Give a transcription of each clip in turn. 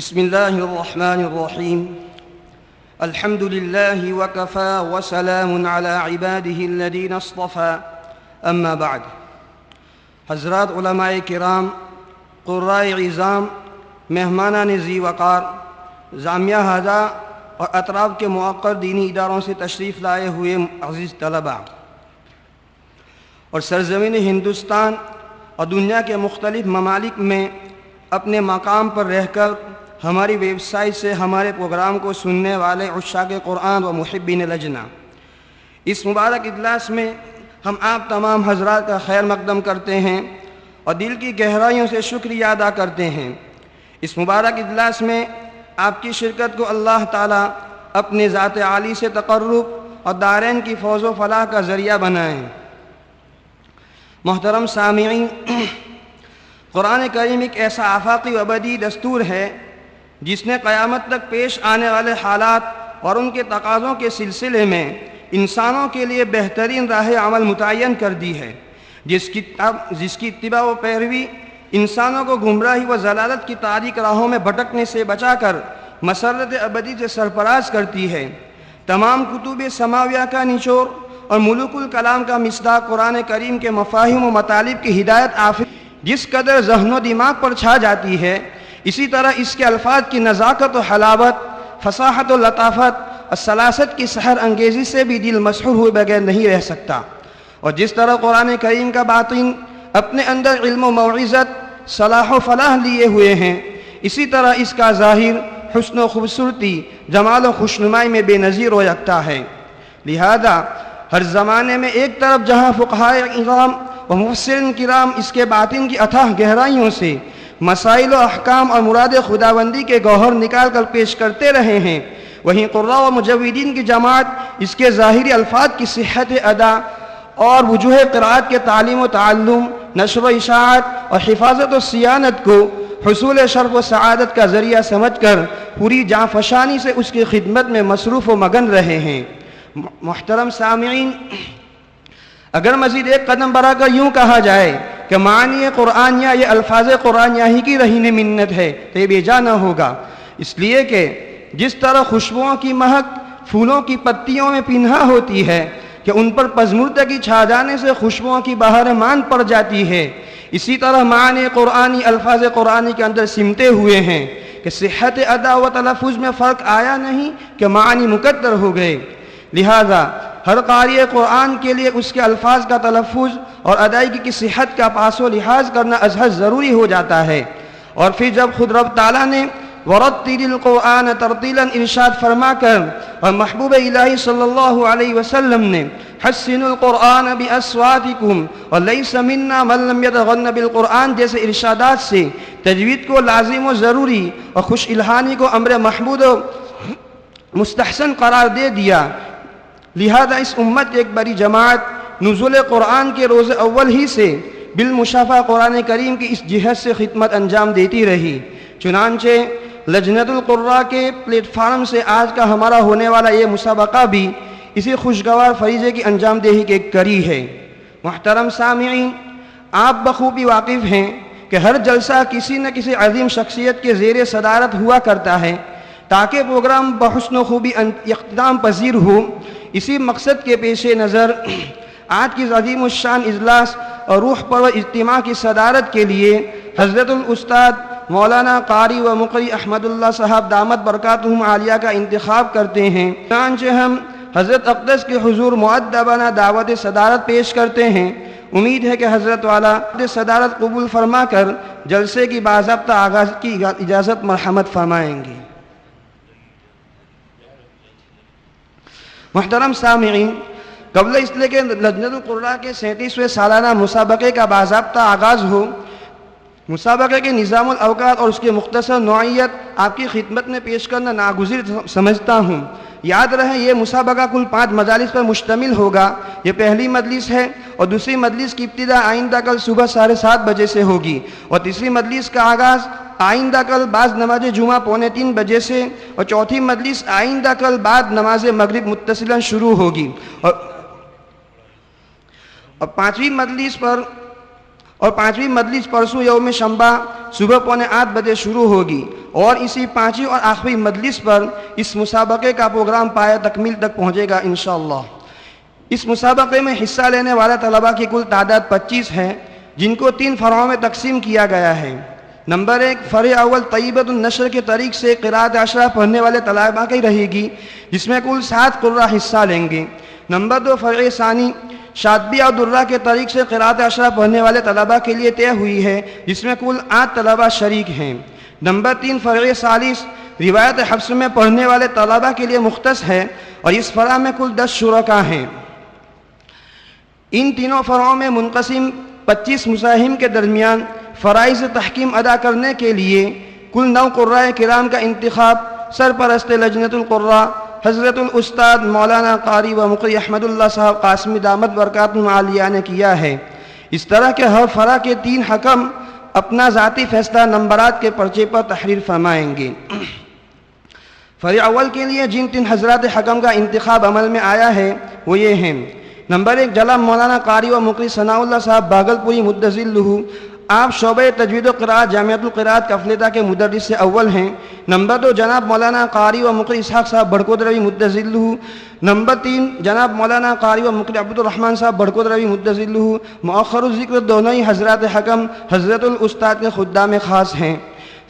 بسم الله الرحمن الرحيم الحمد لله وكفى وسلام على عباده الذين اصطفى اما بعد. حضرات علماء کرام، قرائے عظام، مہمانان ذی وقار، جامعہ ہذا اور اطراف کے موقر دینی اداروں سے تشریف لائے ہوئے عزیز طلباء اور سرزمین ہندوستان اور دنیا کے مختلف ممالک میں اپنے مقام پر رہ کر ہماری ویب سائٹ سے ہمارے پروگرام کو سننے والے عشاق قرآن و محبین لجنا، اس مبارک اجلاس میں ہم آپ تمام حضرات کا خیر مقدم کرتے ہیں اور دل کی گہرائیوں سے شکریہ ادا کرتے ہیں۔ اس مبارک اجلاس میں آپ کی شرکت کو اللہ تعالیٰ اپنے ذات عالی سے تقرب اور دارین کی فوز و فلاح کا ذریعہ بنائیں۔ محترم سامعین، قرآن کریم ایک ایسا آفاقی و ابدی دستور ہے جس نے قیامت تک پیش آنے والے حالات اور ان کے تقاضوں کے سلسلے میں انسانوں کے لیے بہترین راہ عمل متعین کر دی ہے، جس کی اتباع و پیروی انسانوں کو گمراہی و ضلالت کی تاریک راہوں میں بھٹکنے سے بچا کر مسرت ابدی سے سرفراز کرتی ہے۔ تمام کتب سماویہ کا نچوڑ اور ملوک الکلام کا مصداق قرآن کریم کے مفاہیم و مطالب کی ہدایت آفر جس قدر ذہن و دماغ پر چھا جاتی ہے، اسی طرح اس کے الفاظ کی نزاکت و حلاوت، فصاحت و لطافت اور سلاست کی سحر انگیزی سے بھی دل مسحور ہوئے بغیر نہیں رہ سکتا۔ اور جس طرح قرآن کریم کا باطن اپنے اندر علم و موعظت، صلاح و فلاح لیے ہوئے ہیں، اسی طرح اس کا ظاہر حسن و خوبصورتی، جمال و خوشنمائی میں بے نظیر و یکتا ہے۔ لہذا ہر زمانے میں ایک طرف جہاں فقہائے اعظام و مفسرین کرام اس کے باطن کی اتھاہ گہرائیوں سے مسائل و احکام اور مراد خداوندی کے گوہر نکال کر پیش کرتے رہے ہیں، وہیں قراء و مجودین کی جماعت اس کے ظاہری الفاظ کی صحت ادا اور وجوہ قرآت کے تعلیم و تعلم، نشر و اشاعت اور حفاظت و صیانت کو حصول شرف و سعادت کا ذریعہ سمجھ کر پوری جاں فشانی سے اس کی خدمت میں مصروف و مگن رہے ہیں۔ محترم سامعین، اگر مزید ایک قدم بڑھا کر یوں کہا جائے کہ معنی قرآنیہ یہ الفاظ قرآنیہ ہی کی رہین منت ہے تو یہ بے جا نہ ہوگا، اس لیے کہ جس طرح خوشبوؤں کی مہک پھولوں کی پتیوں میں پنہا ہوتی ہے کہ ان پر پژمردگی چھا جانے سے خوشبوؤں کی بہار مان پڑ جاتی ہے، اسی طرح معنی قرآنی الفاظ قرآنی کے اندر سمٹے ہوئے ہیں کہ صحت ادا و تلفظ میں فرق آیا نہیں کہ معنی مقدر ہو گئے۔ لہذا ہر قاری قرآن کے لیے اس کے الفاظ کا تلفظ اور ادائیگی کی صحت کا پاس و لحاظ کرنا ازحد ضروری ہو جاتا ہے۔ اور پھر جب خود رب تعالیٰ نے وَرَتِّلِ الْقُرْآنَ تَرْتِيلًا ارشاد فرما کر اور محبوب الہی صلی اللہ علیہ وسلم نے حسنوا القرآن بِأَصْوَاتِكُمْ وَلَيْسَ مِنَّا مَن لَّمْ يَتَغَنَّ بِالْقُرْآنِ جیسے ارشادات سے تجوید کو لازم و ضروری اور خوش الہانی کو امر محمود و مستحسن قرار دے دیا۔ لہذا اس امت کی ایک بڑی جماعت نزول قرآن کے روز اول ہی سے بالمشافہ قرآن کریم کی اس جہت سے خدمت انجام دیتی رہی۔ چنانچہ لجنت القراء کے پلیٹ فارم سے آج کا ہمارا ہونے والا یہ مسابقہ بھی اسی خوشگوار فریضے کی انجام دہی کے کری ہے۔ محترم سامعین، آپ بخوبی واقف ہیں کہ ہر جلسہ کسی نہ کسی عظیم شخصیت کے زیر صدارت ہوا کرتا ہے تاکہ پروگرام بحسن و خوبی اختتام پذیر ہو۔ اسی مقصد کے پیش نظر آج کی عظیم الشان اجلاس اور روح پرور اجتماع کی صدارت کے لیے حضرت الاستاذ مولانا قاری و مقری احمد اللہ صاحب دامت برکاتہم عالیہ کا انتخاب کرتے ہیں۔ چنانچہ ہم حضرت اقدس کے حضور مؤدبانہ دعوت صدارت پیش کرتے ہیں۔ امید ہے کہ حضرت والا صدارت قبول فرما کر جلسے کی باضابطہ آغاز کی اجازت مرحمت فرمائیں گے۔ محترم سامعین، قبل اس لیے کہ لجنت القراء کے 37ویں سالانہ مسابقے کا باضابطہ آغاز ہو، مسابقے کے نظام الاوقات اور اس کے مختصر نوعیت آپ کی خدمت میں پیش کرنا ناگزیر سمجھتا ہوں۔ یاد رہے یہ مسابقہ کل 5 مجالس پر مشتمل ہوگا۔ یہ پہلی مجلس ہے اور دوسری مجلس کی ابتدا آئندہ کل صبح 7:30 بجے سے ہوگی اور تیسری مجلس کا آغاز آئندہ کل بعد نماز جمعہ 2:45 بجے سے اور چوتھی مجلس آئندہ کل بعد نماز مغرب متصلاً شروع ہوگی اور 5ویں مجلس پر اور 5ویں مجلس پرسوں یوم شنبہ صبح 7:45 بجے شروع ہوگی اور اسی 5ویں اور آخری مجلس پر اس مسابقے کا پروگرام پایہ تکمیل تک پہنچے گا انشاءاللہ۔ اس مسابقے میں حصہ لینے والے طلباء کی کل تعداد 25 ہے، جن کو 3 فرعوں میں تقسیم کیا گیا ہے۔ نمبر 1، فرع اول طیبۃ النشر کے طریق سے قراءت عشرہ پڑھنے والے طلباء کی رہے گی، جس میں کل 7 قراء حصہ لیں گے۔ نمبر 2، فرع ثانی شاطبیہ اور درہ کے طریق سے قراءت عشرہ پڑھنے والے طلباء کے لیے طے ہوئی ہے، جس میں کل 8 طلباء شریک ہیں۔ نمبر 3، فرع ثالث روایت حفص میں پڑھنے والے طلباء کے لیے مختص ہے اور اس فرع میں کل 10 شرکاء ہیں۔ ان تینوں فرعوں میں منقسم 25 مساہم کے درمیان فرائض تحکیم ادا کرنے کے لیے کل 9 قراء کرام کا انتخاب سرپرست لجنۃ القراء حضرت الاستاد مولانا قاری و مقری احمد اللہ صاحب قاسمی دامت برکاتہم عالیہ نے کیا ہے۔ اس طرح کے ہر فرع کے 3 حکم اپنا ذاتی فیصلہ نمبرات کے پرچے پر تحریر فرمائیں گے۔ فرع اول کے لیے جن 3 حضرات حکم کا انتخاب عمل میں آیا ہے وہ یہ ہیں۔ نمبر 1، جناب مولانا قاری و مقری ثناء اللہ صاحب باگلپوری مدظ ذلہ، آپ شعبہ تجوید و قراءت جامعۃ القراءت کفلتہ کے مدرس اول ہیں۔ نمبر 2، جناب مولانا قاری و مقری اسحاق صاحب بڑکودروی مدظ ذلہ۔ نمبر 3، جناب مولانا قاری و مقری عبد الرحمن صاحب بڑکودروی مدظ ذلہ۔ مؤخر الذکر دونوں ہی حضرات حکم حضرت الاستاد کے خدام خاص ہیں۔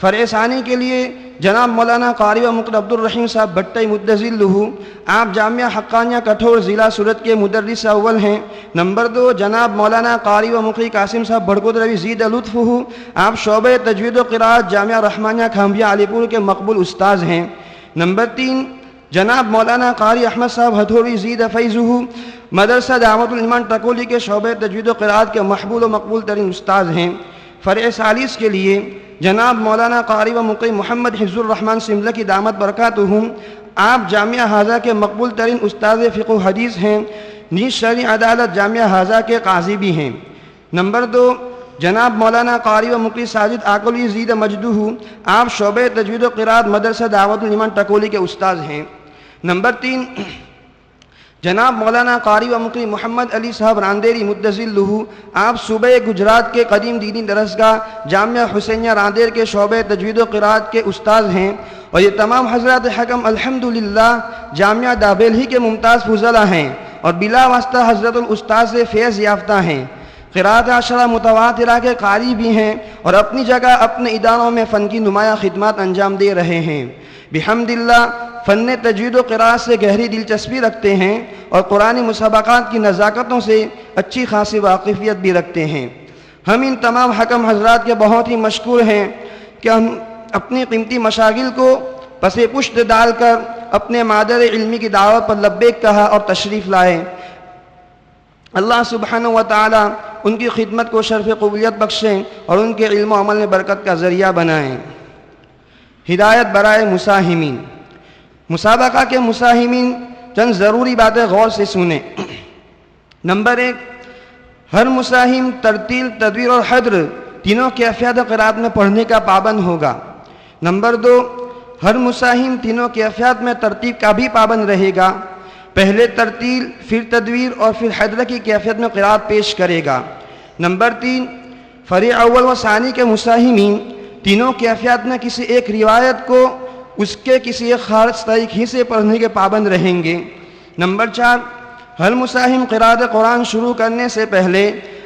فرع ثانی کے لیے جناب مولانا قاری و مقری عبد الرحیم صاحب بٹئی مدظ ذلہ، آپ جامعہ حقانیہ کٹھور ضلع سورت کے مدرس اول ہیں۔ نمبر 2، جناب مولانا قاری و مقری قاسم صاحب بڑکودروی زید لطف، آپ شعبہ تجوید و قراءت جامعہ رحمانیہ کھامبیا علی پور کے مقبول استاذ ہیں۔ نمبر 3، جناب مولانا قاری احمد صاحب ہتھوڑی زید فیضہ، مدرسہ دعوت الایمان ٹکولی کے شعبہ تجوید و قراءت کے محبوب و مقبول ترین استاذ ہیں۔ فرع ثالث کے لیے جناب مولانا قاری و مقری محمد حفظ الرحمن سملہ کی دامت برکاتہم، آپ جامعہ حاضہ کے مقبول ترین استاذ فقہ و حدیث ہیں، نیز شرعی عدالت جامعہ حاضہ کے قاضی بھی ہیں۔ نمبر 2، جناب مولانا قاری و مقری ساجد آکلی زید مجدہ، آپ شعبہ تجوید و قراءت مدرسہ دعوت الایمان ٹکولی کے استاذ ہیں۔ نمبر 3، جناب مولانا قاری و مقری محمد علی صاحب راندیری مدظ ذلہ، آپ صوبہ گجرات کے قدیم دینی درسگاہ جامعہ حسینیہ راندیر کے شعبہ تجوید و قراءت کے استاذ ہیں، اور یہ تمام حضرات حکم الحمدللہ جامعہ دابیلہی کے ممتاز فضلہ ہیں اور بلا واسطہ حضرت الاستاذ سے فیض یافتہ ہیں۔ قراءت عشرہ متواترہ کے قاری بھی ہیں اور اپنی جگہ اپنے اداروں میں فن کی نمایاں خدمات انجام دے رہے ہیں۔ بحمداللہ فن تجوید و قراءت سے گہری دلچسپی رکھتے ہیں اور قرآنی مسابقات کی نزاکتوں سے اچھی خاصی واقفیت بھی رکھتے ہیں۔ ہم ان تمام حکم حضرات کے بہت ہی مشکور ہیں کہ ہم اپنی قیمتی مشاغل کو پس پشت ڈال کر اپنے مادر علمی کی دعوت پر لبیک کہا اور تشریف لائے۔ اللہ سبحانہ و تعالی ان کی خدمت کو شرف قبولیت بخشیں اور ان کے علم و عمل میں برکت کا ذریعہ بنائیں۔ ہدایت برائے مساہمین۔ مسابقہ کے مساہمین چند ضروری باتیں غور سے سنیں۔ نمبر 1، ہر مساہم ترتیل، تدویر اور حدر تینوں کیفیات قراءت میں پڑھنے کا پابند ہوگا۔ نمبر 2، ہر مساہم تینوں کیفیات میں ترتیب کا بھی پابند رہے گا، پہلے ترتیل پھر تدویر اور پھر حدر کی کیفیت میں قراءت پیش کرے گا۔ نمبر 3، فرع اول و ثانی کے مساہمین تینوں کیفیات میں کسی ایک روایت کو اس کے کسی ایک خارج طریق ہی سے پڑھنے کے پابند رہیں گے۔ نمبر 4، ہر مساہم قراءت قرآن شروع کرنے سے پہلے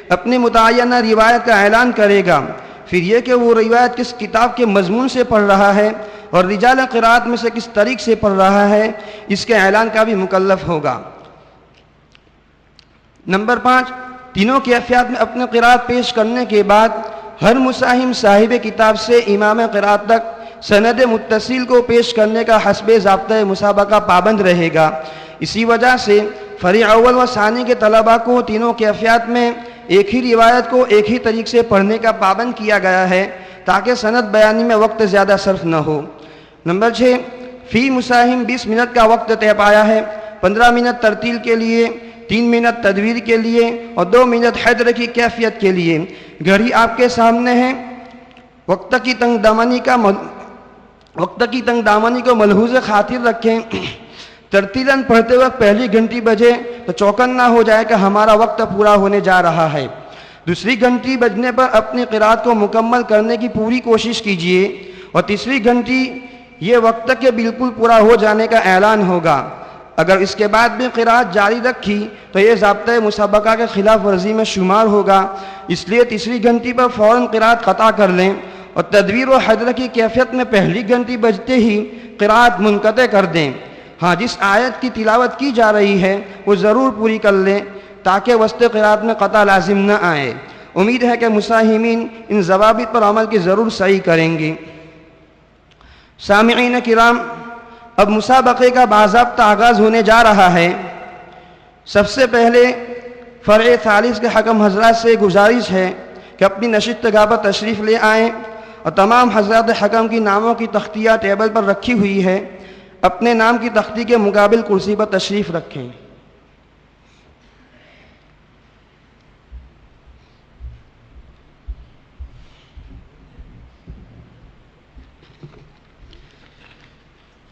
اپنی متعینہ روایت کا اعلان کرے گا، پھر یہ کہ وہ روایت کس کتاب کے مضمون سے پڑھ رہا ہے اور رجال قراءت میں سے کس طریق سے پڑھ رہا ہے، اس کے اعلان کا بھی مکلف ہوگا۔ نمبر 5، تینوں کیفیات میں اپنے قراءت پیش کرنے کے بعد ہر مساہم صاحب کتاب سے امام قراءت تک سند متصل کو پیش کرنے کا حسب ضابطۂ مسابقہ پابند رہے گا۔ اسی وجہ سے فرع اول و ثانی کے طلباء کو تینوں کیفیات میں ایک ہی روایت کو ایک ہی طریق سے پڑھنے کا پابند کیا گیا ہے تاکہ سند بیانی میں وقت زیادہ صرف نہ ہو۔ نمبر 6، فی مساہم 20 منٹ کا وقت طے پایا ہے، 15 منٹ ترتیل کے لیے، 3 منٹ تدویر کے لیے اور 2 منٹ حدر کی کیفیت کے لیے۔ گھڑی آپ کے سامنے ہے۔ وقت کی تنگ دامنی کو ملحوظ خاطر رکھیں۔ ترتیلاً پڑھتے وقت پہلی گھنٹی بجے تو چوکن نہ ہو جائے کہ ہمارا وقت پورا ہونے جا رہا ہے۔ دوسری گھنٹی بجنے پر اپنی قرات کو مکمل کرنے کی پوری کوشش کیجیے، اور تیسری گھنٹی یہ وقت تک کہ بالکل پورا ہو جانے کا اعلان ہوگا۔ اگر اس کے بعد بھی قرات جاری رکھی تو یہ ضابطۂ مسابقہ کے خلاف ورزی میں شمار ہوگا، اس لیے تیسری گھنٹی پر فوراً قرات قطع کر لیں، اور تدویر و حضر کی کیفیت میں پہلی گھنٹی بجتے ہی قرات منقطع کر دیں۔ ہاں، جس آیت کی تلاوت کی جا رہی ہے وہ ضرور پوری کر لیں تاکہ وسط قرات میں قطع لازم نہ آئے۔ امید ہے کہ مساہمین ان ضوابط پر عمل کی ضرور صحیح کریں گے۔ سامعین کرام، اب مسابقے کا باضابطہ آغاز ہونے جا رہا ہے۔ سب سے پہلے فرع ثالث کے حکم حضرات سے گزارش ہے کہ اپنی نشستگاہ پر تشریف لے آئیں، اور تمام حضرات حکم کی ناموں کی تختیہ ٹیبل پر رکھی ہوئی ہے، اپنے نام کی تختی کے مقابل کرسی پر تشریف رکھیں۔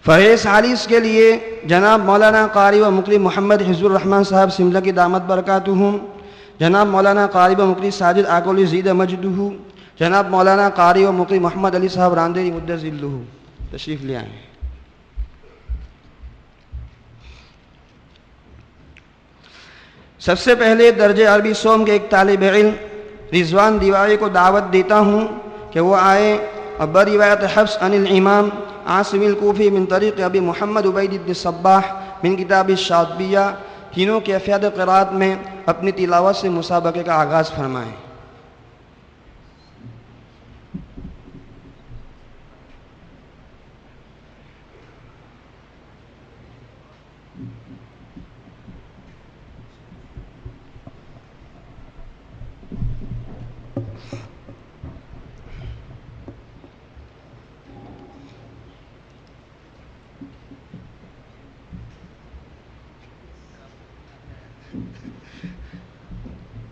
فرع ثالث کے لیے جناب مولانا قاری و مقری محمد حزب الرحمن صاحب سملہ کی دامت برکاتہم، جناب مولانا قاری و مقری ساجد آکولی زید مجدہ، جناب مولانا قاری و مقری محمد علی صاحب راندیری مدہ ذلہ تشریف لے آئیں۔ سب سے پہلے درجہ عربی سوم کے ایک طالب علم رضوان دیوائی کو دعوت دیتا ہوں کہ وہ آئے، اور بروایت حفص عن الامام عاصم الکوفی من طریق ابی محمد عبید بن صباح من کتاب الشاطبیہ تینوں کیفیت قرات میں اپنی تلاوت سے مسابقے کا آغاز فرمائیں۔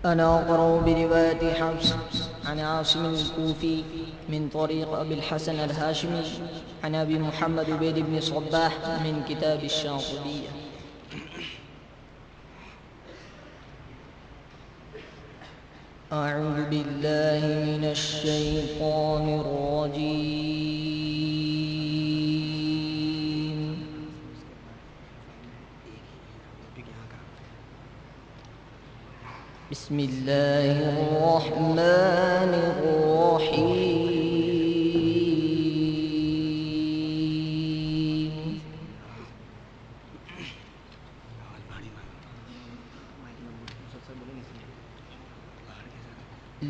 أنا أقرأ برواية حفص عن عاصم الكوفي من طريق أبي الحسن الهاشمي عن أبي محمد عبيد بن صباح من كتاب الشاطبية. أعوذ بالله من الشيطان الرجيم. بسم الله الرحمن الرحيم.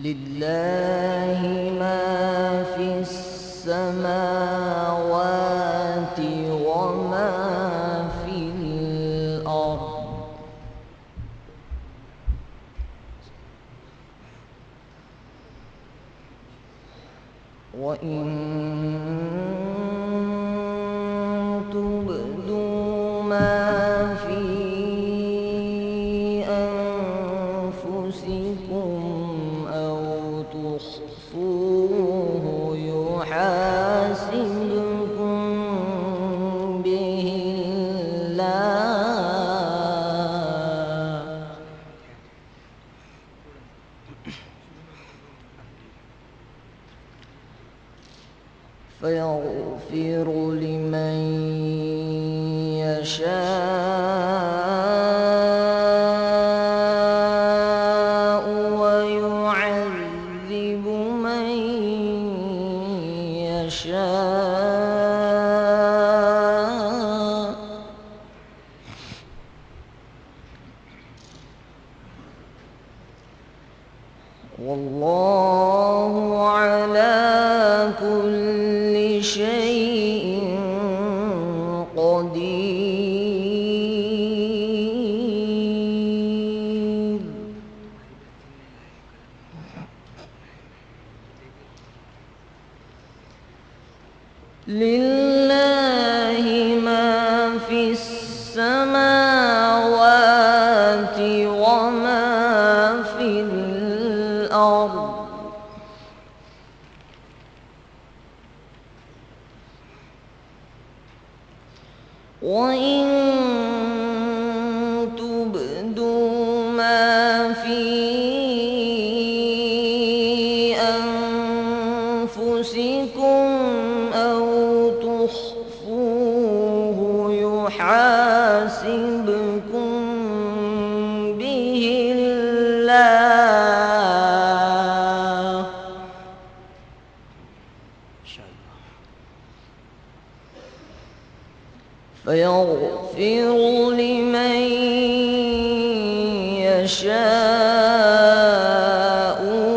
لله ما في السماوات وما في الأرض وإن تبدوا ما في أنفسكم أو تخفوه يحاسبكم به الله فيغفر لمن يشاء ويعذب من يشاء والله على كل شيء قدير. لله ما في السماوات وما في الأرض وإن تبدوا ما في يحاسبكم به الله فيغفر لمن يشاء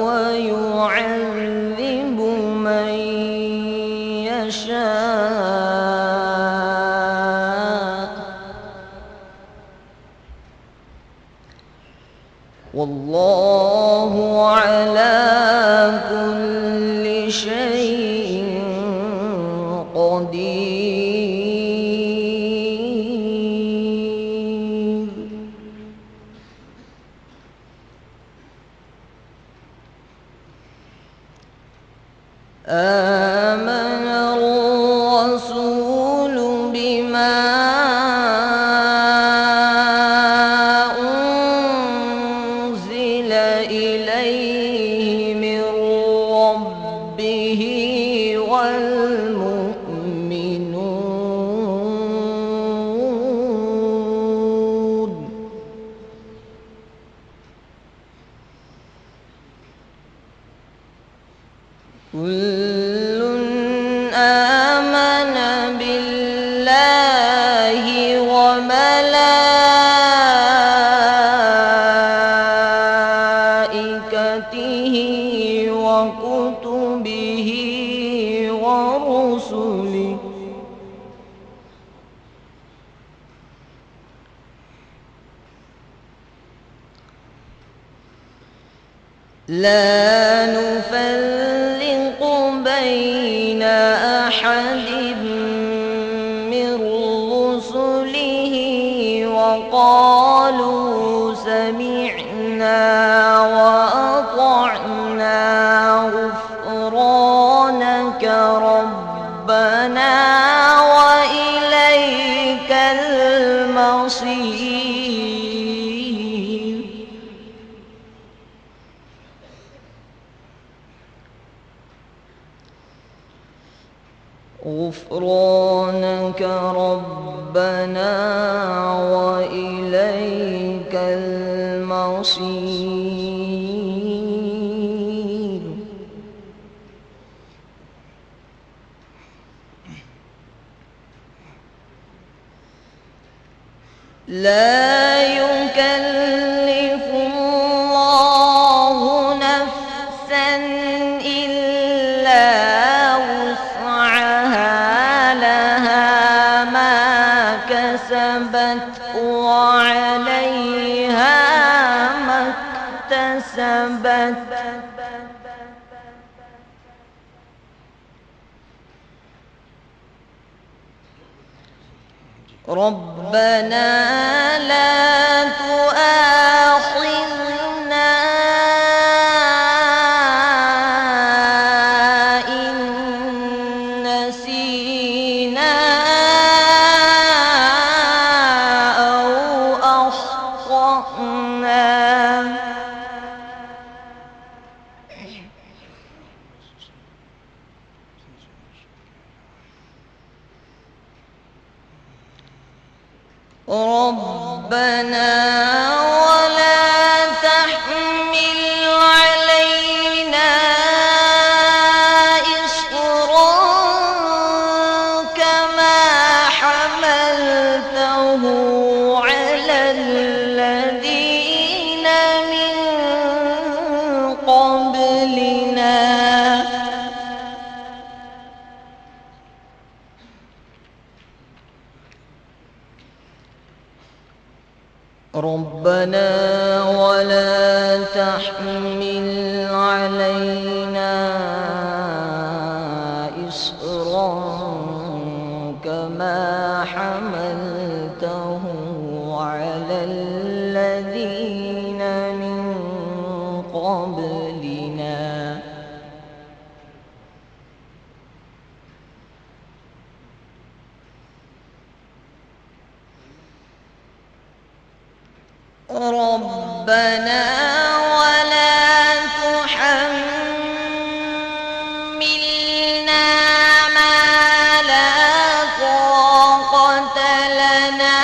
ويعذب من يشاء والله على كل شيء قدير. آمن الرسول بما أنزل إليه من ربه والمؤمنون كل آمن بالله وملائكته وكتبه ورسله لا نفرق بين أحد من رسله وقالوا سمعنا وأطعنا غفرانك ربنا وإليك المصير. غفرانك ربنا وإليك المصير. لا يكلف الله نفسا إلا وسعها لها ما كسبت وعليها ما اكتسبت ربنا لا تؤاخذنا إن نسينا أو أخطأنا ربنا ولا تحمل علينا إصرا كما حملته على الذين من قبلنا ربنا ولا تحمل علينا إصرا كما حملته على الذين من قبلنا ربنا ولا تحملنا ما لا طاقة لنا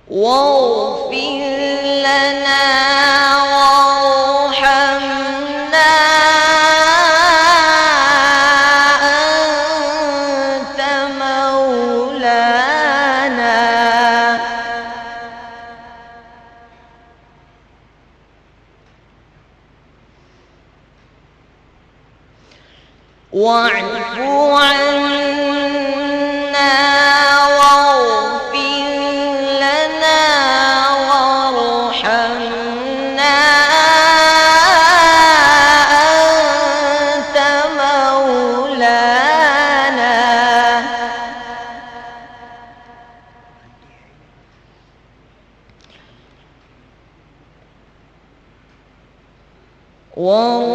واغفر لنا وارحمنا أنت مولانا واعف عنا واغفر لنا وارحمنا أنت مولانا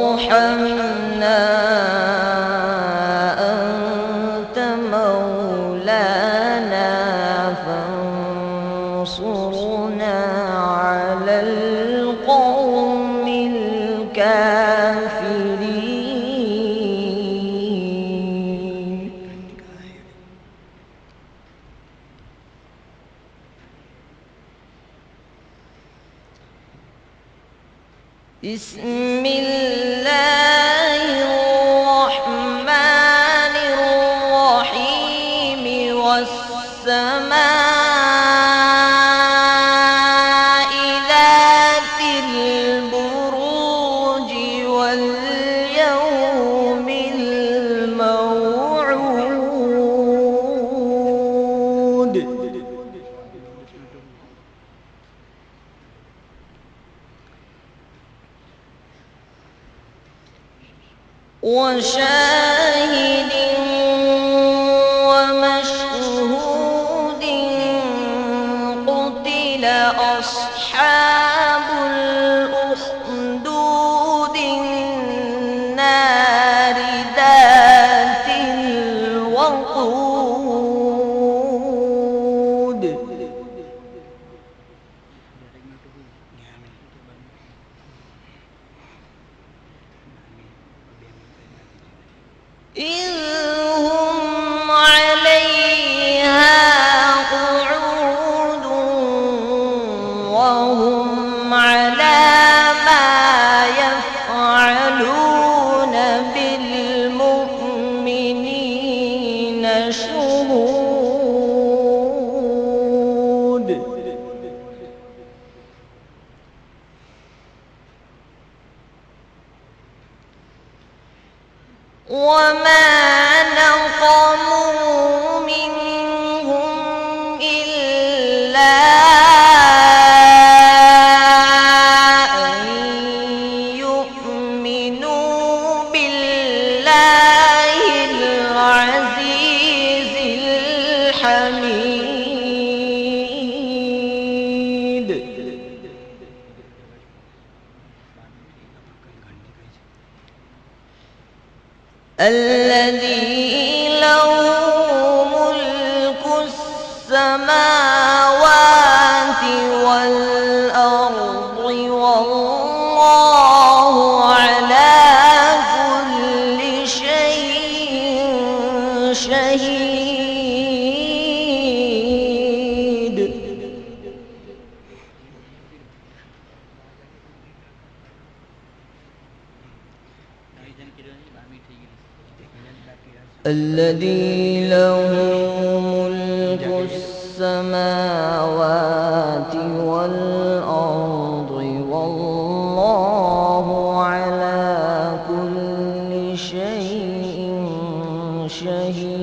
وارحمنا أنت مولانا فانصرنا على القوم الكافرين بسم الله الرحمن الرحيم والسماء ذات البروج واليوم الموعود وشاهد ومشهود قتل أصحاب الأخدود النار ذات الوقود إذ هم عليها قعود وهم على ما يفعلون بالمؤمنين شهود وما نقموا منهم إلا أن يؤمنوا بالله العزيز الحميد الذي له ملك السماوات والأرض والله على كل شيء شهيد الذي له ملك السماوات والأرض والله على كل شيء شهيد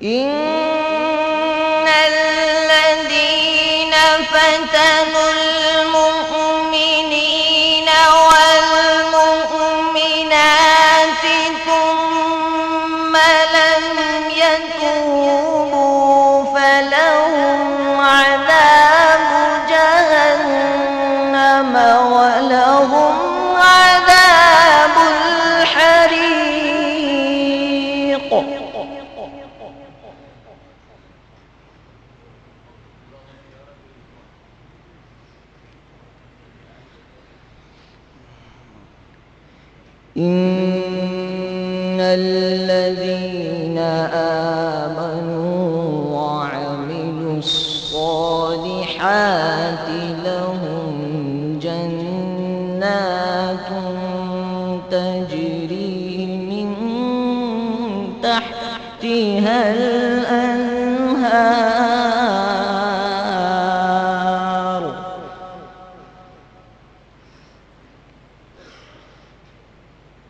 إن الذين فتنوا المؤمنين والمؤمنات ثم لم يتوبوا فلهم عذاب جهنم ولهم عذاب الحريق إن الذين آمنوا وعملوا الصالحات لهم جنات تجري من تحتها الأنهار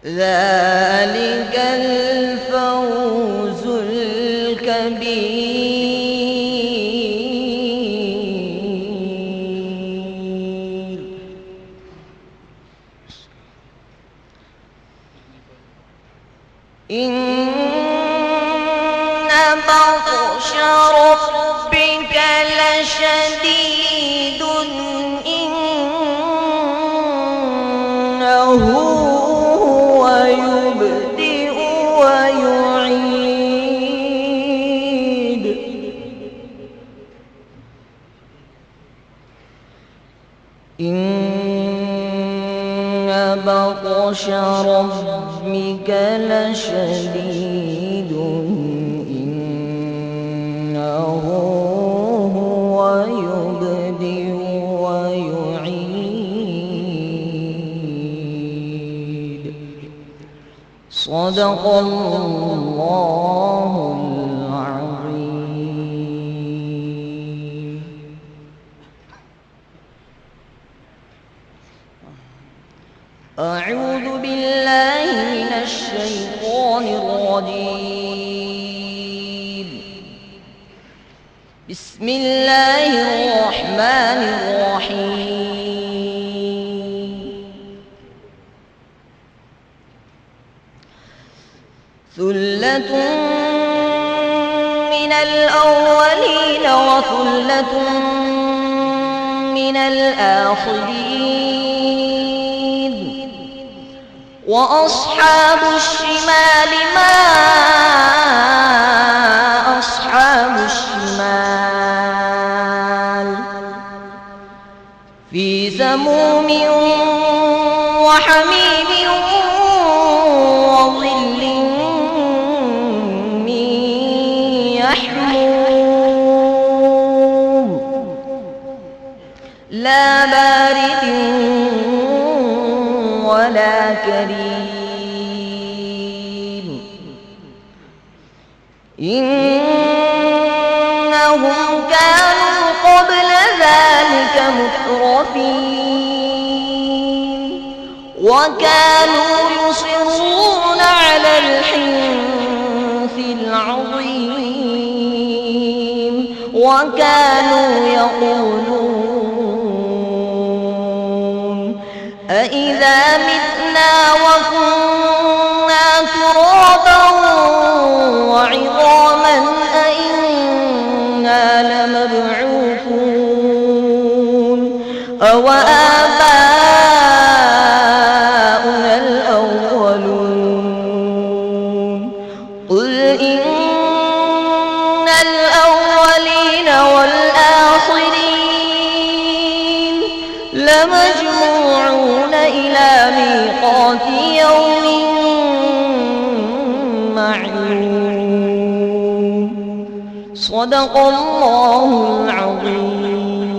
ذلك الفوز الكبير. إن بطش ربك لشديد إنه هو يبدئ ويعيد إن بطش ربك لشديد إنه هو يبدئ ويعيد. صدق الله العظيم. أعوذ بالله من الشيطان الرجيم. بسم الله الرحمن الرحيم. ثلة من الأولين وثلة من الآخرين. وأصحاب الشمال ما أصحاب الشمال في سموم وحميم وظل من يحموم لا بارد ولا كريم. إنهم كانوا قبل ذلك مترفين وكانوا يصرون على الحنث العظيم وكانوا يقولون أإذا متنا وكنا ترابا وعظاما أإنا لمبعوثون أوآباؤنا الأولون. قل إن الأولين والآخرين لمجموعون إلى ميقات يوم معلوم. صدق الله العظيم.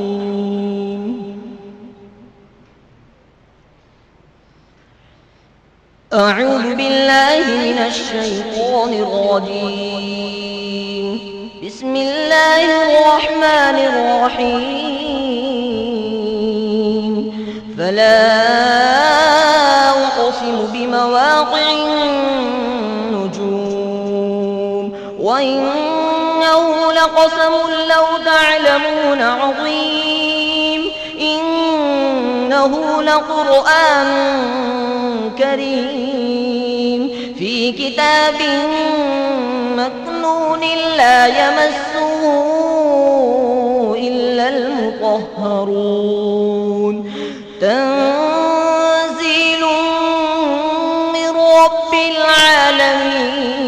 أعوذ بالله من الشيطان الرجيم. بسم الله الرحمن الرحيم. فلا أقسم بمواقع النجوم وإنه لقسم لو تعلمون عظيم. إنه لقرآن كريم في كتاب مكنون لا يمسه إلا المطهرون. تنزيل من رب العالمين.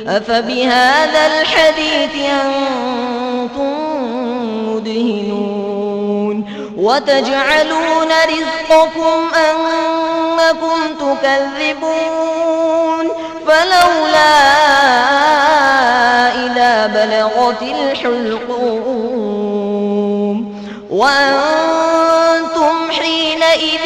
أفبهذا الحديث أنتم مدهنون وتجعلون رزقكم أنكم أنكم تكذبون فلولا إذا بلغت الحلقوم وأنتم حينئذ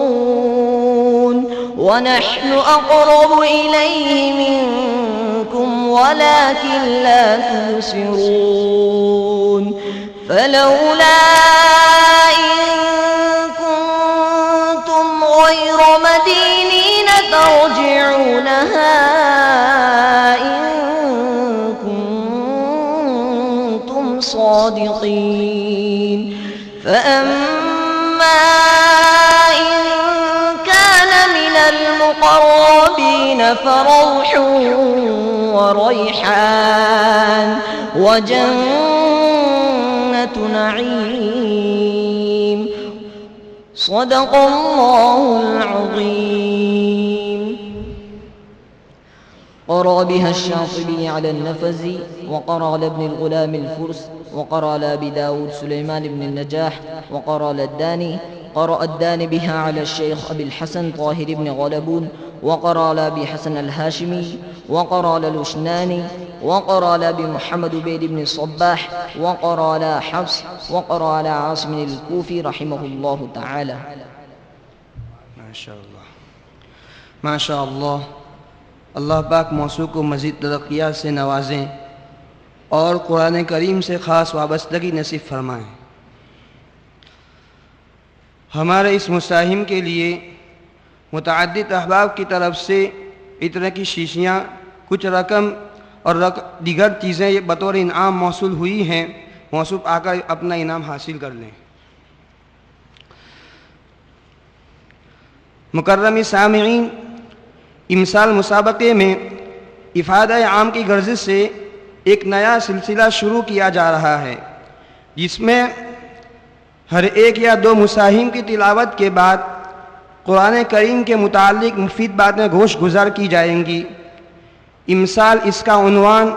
تنظرون ونحن أقرب إليه منكم ولكن لا تبصرون فلولا إن كنتم غير مدينين ترجعونها إن كنتم صادقين فأما إن كان من المقربين فروح وريحان وجنة نعيم صدق الله العظيم. قرأ بها الشاطبي على النفز وقرأ لابن الغلام الفرس وقرأ لأبي داود سليمان بن النجاح وقرأ للداني. قرأ الداني بها على الشيخ أبي الحسن طاهر بن غلبون وقرأ لأبي حسن الهاشمي وقرأ للوشناني وقرأ لأبي محمد بيد بن صباح وقرأ لحفص وقرأ لعاصم الكوفي رحمه الله تعالى. ما شاء اللہ. اللہ پاک موضوع کو مزید ترقیات سے نوازیں اور قرآن کریم سے خاص وابستگی نصیب فرمائیں. ہمارے اس مساہم کے لیے متعدد احباب کی طرف سے عطر کی شیشیاں، کچھ رقم اور دیگر چیزیں یہ بطور انعام موصول ہوئی ہیں. موصوف آ کر اپنا انعام حاصل کر لیں. مکرم سامعین، امسال مسابقے میں افادہ عام کی غرض سے ایک نیا سلسلہ شروع کیا جا رہا ہے، جس میں ہر ایک یا دو مساہم کی تلاوت کے بعد قرآن کریم کے متعلق مفید باتیں گوش گزار کی جائیں گی. امسال اس کا عنوان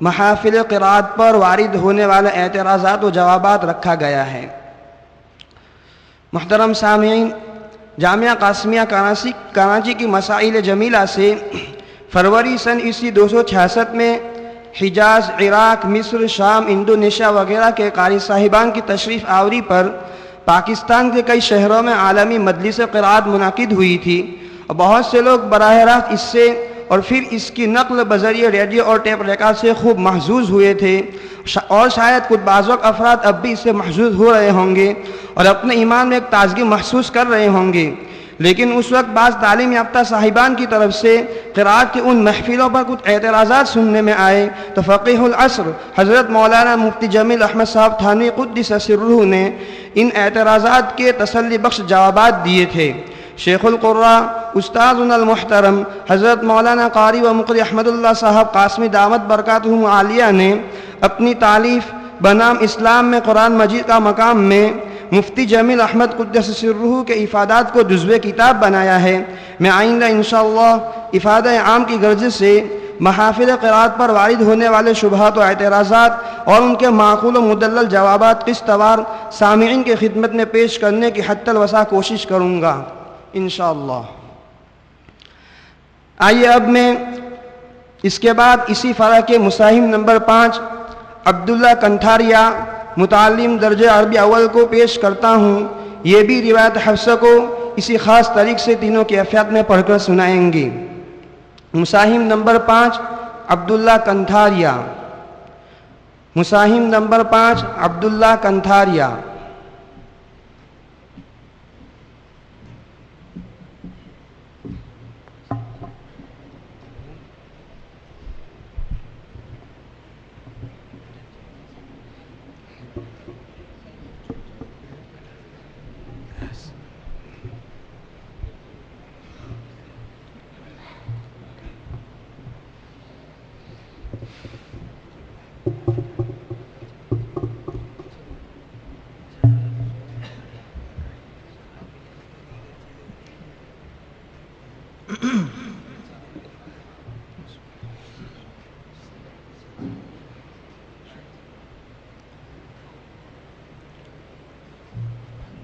محافل قرات پر وارد ہونے والے اعتراضات و جوابات رکھا گیا ہے. محترم سامعین، جامعہ قاسمیہ کراچی کی مسائل جمیلہ سے فروری سن عیسوی 266 میں حجاز، عراق، مصر، شام، انڈونیشیا وغیرہ کے قاری صاحبان کی تشریف آوری پر پاکستان کے کئی شہروں میں عالمی مجلس قرات منعقد ہوئی تھی اور بہت سے لوگ براہ راست اس سے اور پھر اس کی نقل بذریعہ ریڈیو اور ٹیپ ریکارڈ سے خوب محظوظ ہوئے تھے، اور شاید کچھ بعض وقت افراد اب بھی اس سے محظوظ ہو رہے ہوں گے اور اپنے ایمان میں ایک تازگی محسوس کر رہے ہوں گے. لیکن اس وقت بعض تعلیم یافتہ صاحبان کی طرف سے قرات کی ان محفلوں پر کچھ اعتراضات سننے میں آئے تو فقیہ العصر حضرت مولانا مفتی جمیل احمد صاحب تھانوی قدس سرہ نے ان اعتراضات کے تسلی بخش جوابات دیے تھے. شیخ القراء استاذنا المحترم حضرت مولانا قاری و مقری احمد اللہ صاحب قاسمی دامت برکاتہم عالیہ نے اپنی تالیف بنام اسلام میں قرآن مجید کا مقام میں مفتی جمیل احمد قدس سرہ کے افادات کو جزو کتاب بنایا ہے. میں آئندہ انشاءاللہ افادہ عام کی غرض سے محافل قرات پر وارد ہونے والے شبہات و اعتراضات اور ان کے معقول و مدلل جوابات قسط وار سامعین کی خدمت میں پیش کرنے کی حتی الوسع کوشش کروں گا انشاءاللہ. آئیے اب میں اس کے بعد اسی فرح کے مساہم نمبر 5 عبداللہ کنتھاریہ متعلم درجہ عربی اول کو پیش کرتا ہوں. یہ بھی روایت حفصہ کو اسی خاص طریق سے تینوں کیفیات میں پڑھ کر سنائیں گے. مساہم نمبر 5 عبداللہ کنتھاریہ. مساہم نمبر 5 عبداللہ کنتھاریہ.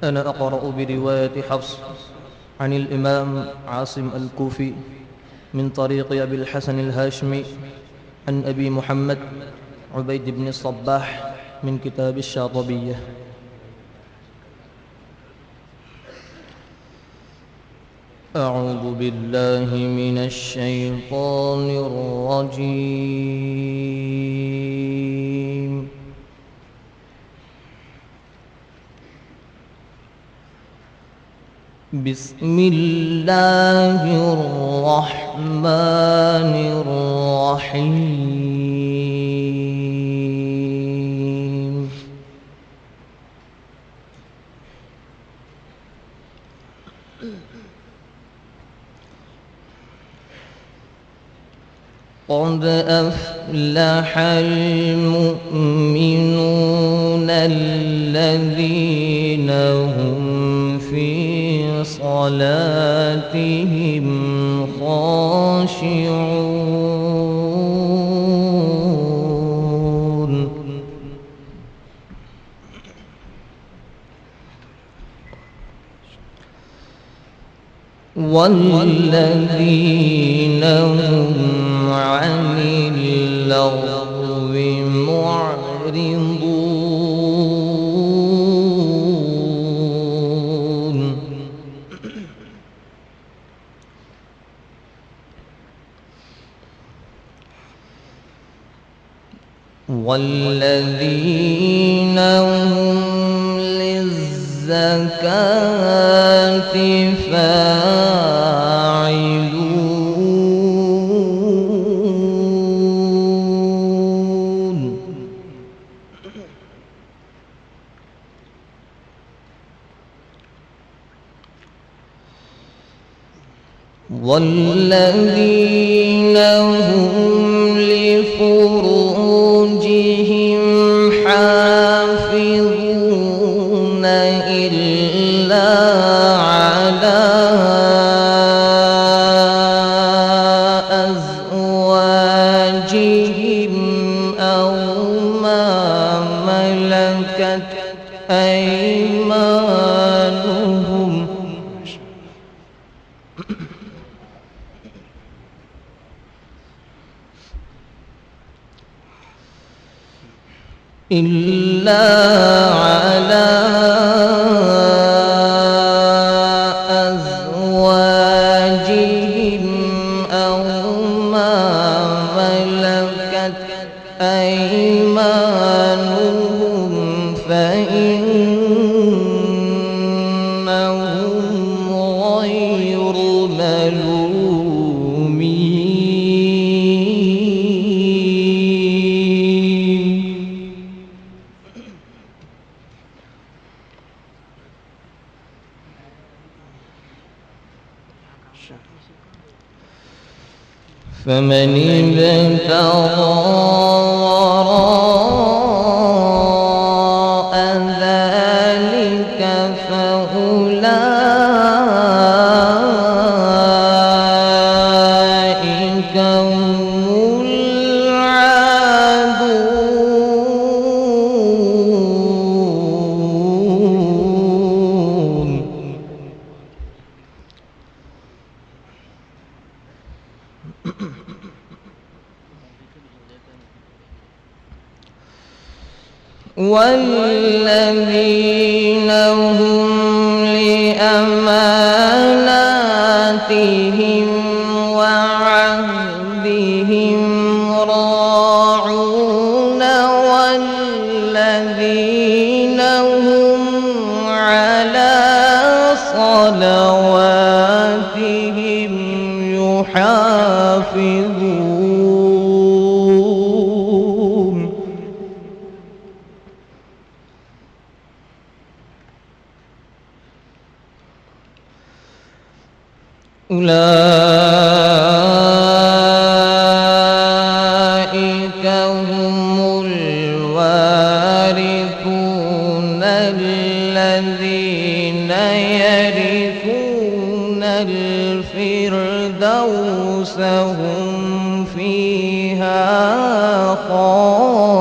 أنا أقرأ برواية حفص عن الإمام عاصم الكوفي من طريق أبي الحسن الهاشمي عن أبي محمد عبيد بن الصباح من كتاب الشاطبية. أعوذ بالله من الشيطان الرجيم. بسم الله الرحمن الرحيم. قد أفلح المؤمنون الذين هم في صلاتهم خاشعون والذين هم عن اللغو معرضون والذين هم للزكاة فاعلون والذين هم لفروجهم حافظون إلا على أزواجهم أو ما ملكت أيمانهم إلا على أزواجهم أو ما ملكت أيمانهم فإنهم غير ملومين. فمن ابتغى وراء ذلك فأولئك هم العادون. والذين هم لأماناتهم وعهدهم راعون والذين هم على صلواتهم يحافظون. أولئك هم الوارثون الذين يرثون الفردوس هم فيها خالدون.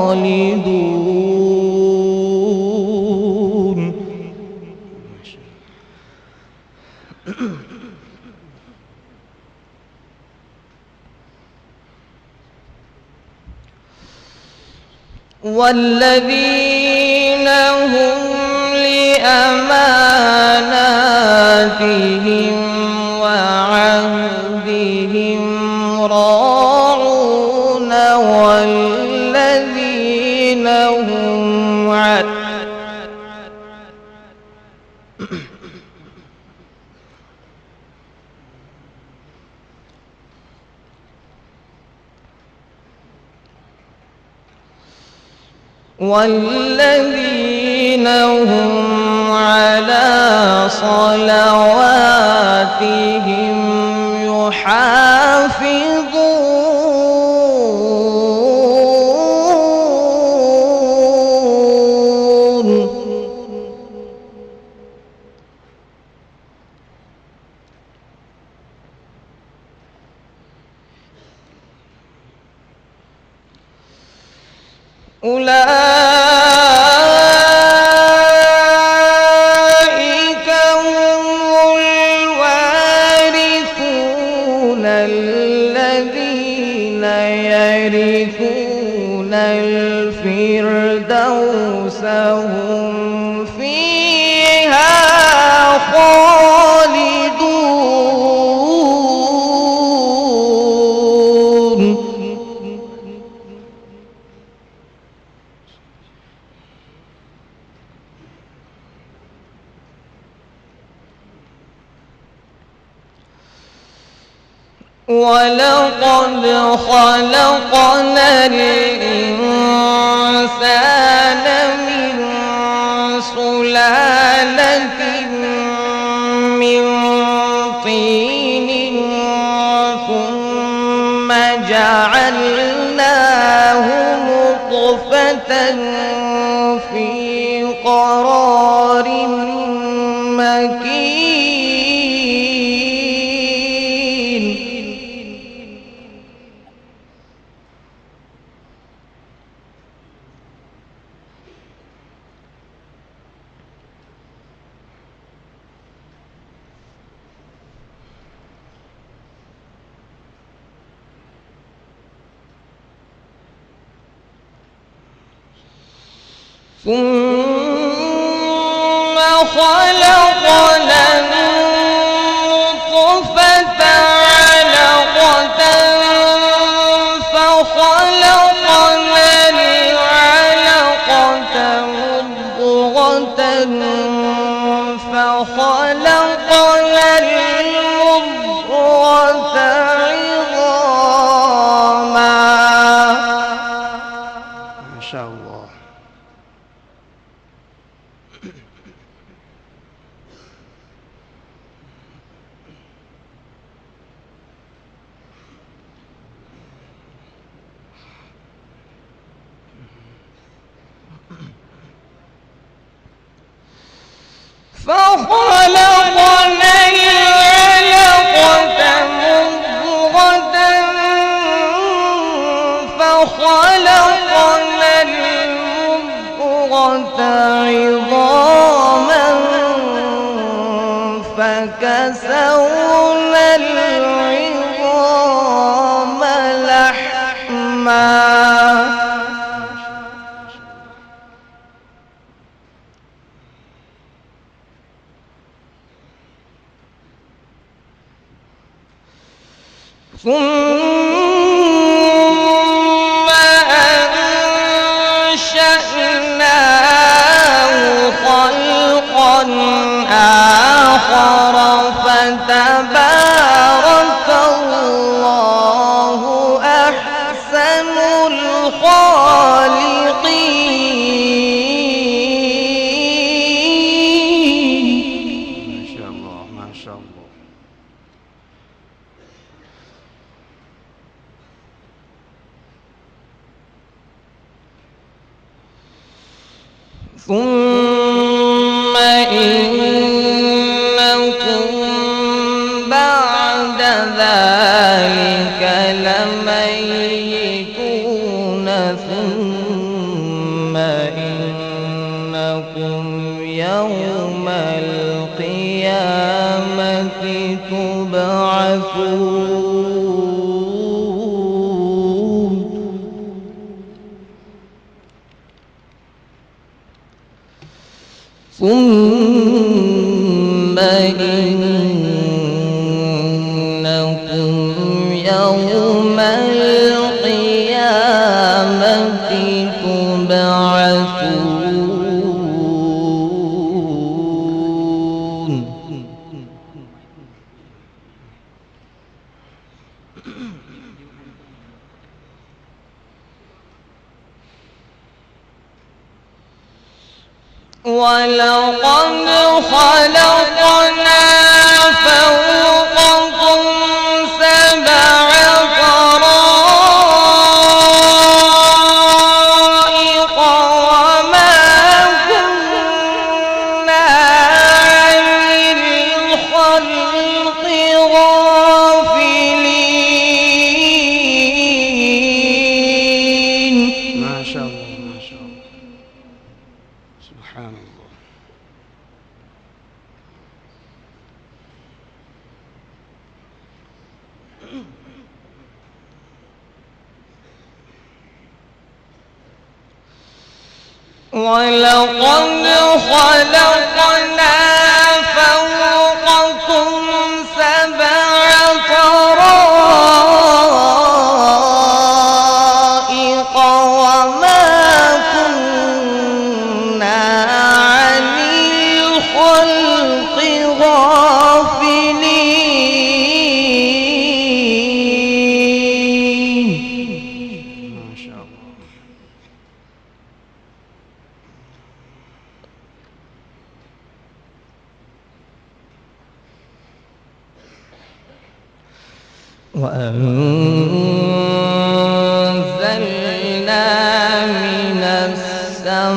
والذين هم لأماناتهم وعهدهم راعون والذين هم على صلواتهم يحافظون أولئك هم الوارثون الذين يرثون الفردوس هم فيها خالدون ولقد خلقنا الإنسان من سلالة من طين ثم جعلناه نطفة في قرار مكين ثم خلقنا النطفة علقة فخلقنا العلقة مضغة فخلقنا المضغة عظاما. ما شاء الله. فخلقنا العلقة مضغة فخلقنا المضغة عظاما فكسونا العظام لحما ثم أنشأناه خلقا آخر فتبارك الله أحسن الخالقين. ما شاء الله ما شاء الله. ثم إنكم بعد ذلك لميتون ثم إنكم يوم القيامة تبعثون. القيامة تبعثون. ولقد خلقنا فوقكم سبع طرائق وما كنا عن الخلق غافلين. ما شاء الله ما شاء الله، سبحان الله. ولقد خلقنا فوقكم سبع طرائق وما كنا عن الخلق غافلين. ما شاء الله. وأنزلنا من السماء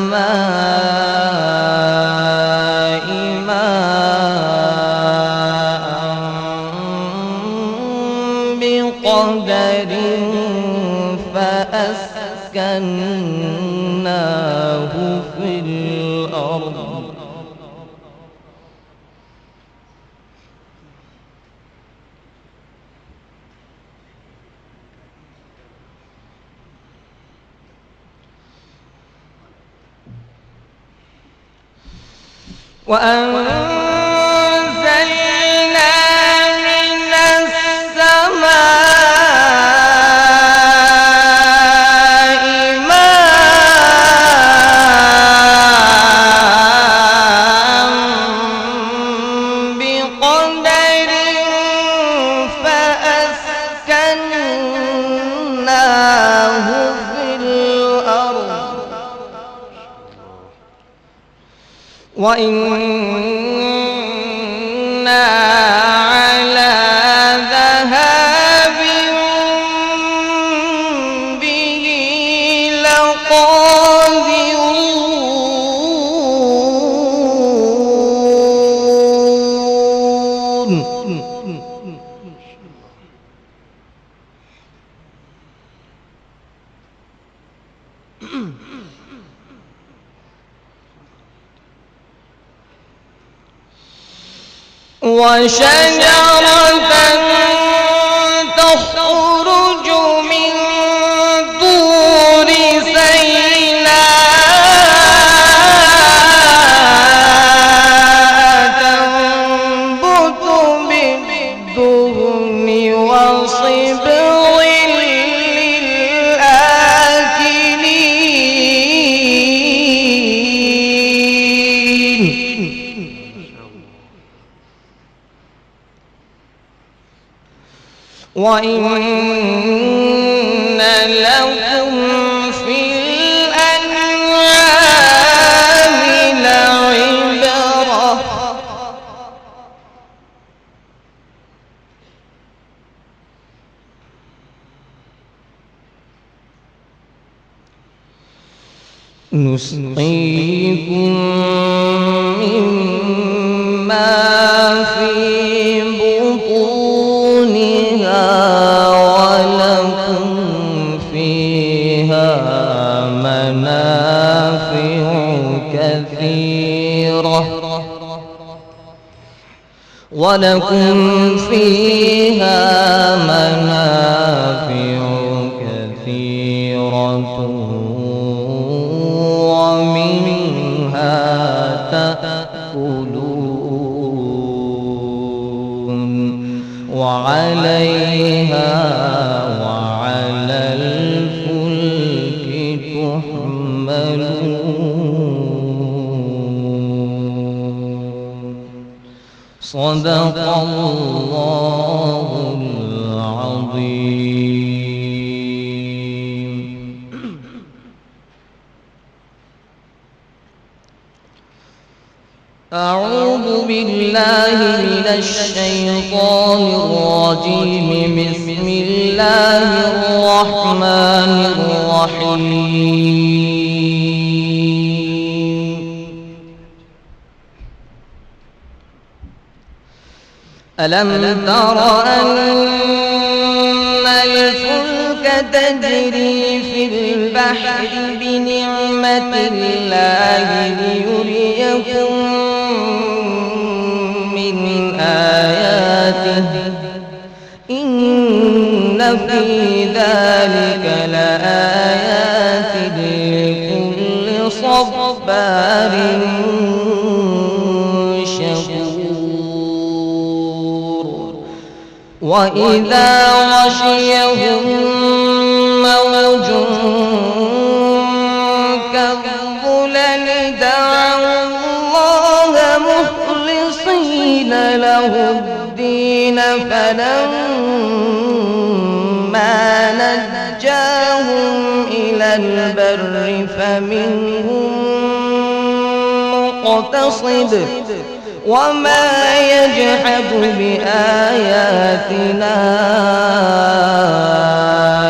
ماء بقدر فأسكناه في الأرض وأنزلنا من السماء ماء بقدر فأسكناه في الأرض وإنا على ذهاب به لقادرون. وشجرة تخرج من طور سيناء تنبت بالدهن وصبغ للآكلين. وإن لكم في الأنعام لعبرة نسقيكم مما في بطونها ولكم فيها منافع كثيرة ومنها تأكلون وعليها صدق الله العظيم. أعوذ بالله من الشيطان الرجيم. بسم الله الرحمن الرحيم. ألم تر أن الفلك تجري في البحر بنعمة الله ليريكم من آياته إن في ذلك لآيات لكل صبار شكور. وإذا غشيهم موج كالظلل دعوا الله مخلصين له الدين فلما نجاهم إلى البر فمنهم مقتصد وما يجحد بآياتنا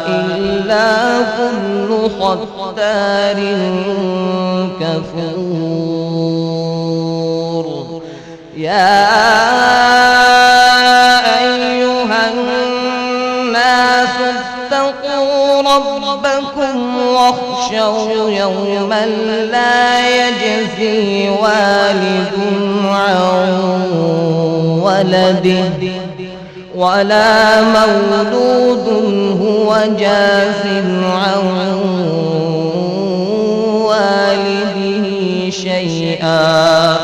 إلا كل ختار كفور. يا أيها الناس اتقوا ربكم واخشوا يوما لا يجزي والد عن ولده ولا مولود هو جاز عن والده شيئا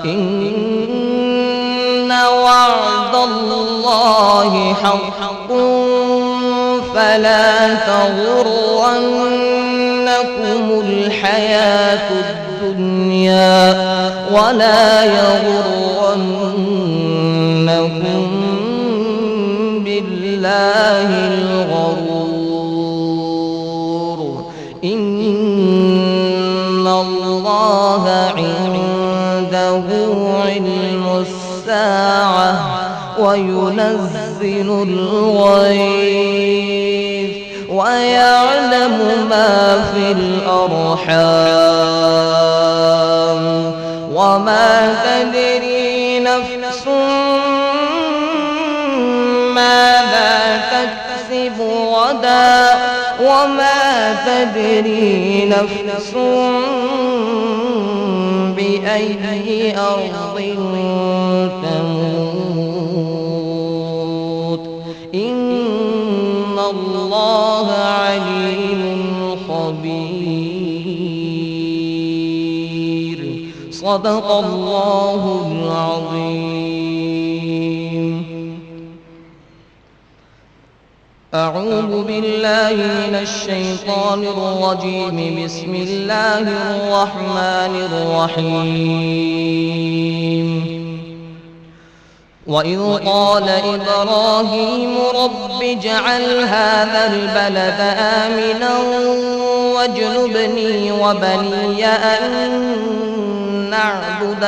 إن وعد الله حق فلا تغرنكم الحياة الدنيا ولا يغرنكم بالله الغرور. إن الله عنده علم الساعة وينزل الغيث ويعلم ما في الأرحام وما تدري نفس ماذا تكسب غدا وما تدري نفس بأي أرض تموت. إن الله عليم خبير. صدق الله العظيم. أعوذ بالله من الشيطان الرجيم. بسم الله الرحمن الرحيم. وإذ قال إبراهيم رب اجعل هذا البلد آمنا واجنبني وبني أن نعبد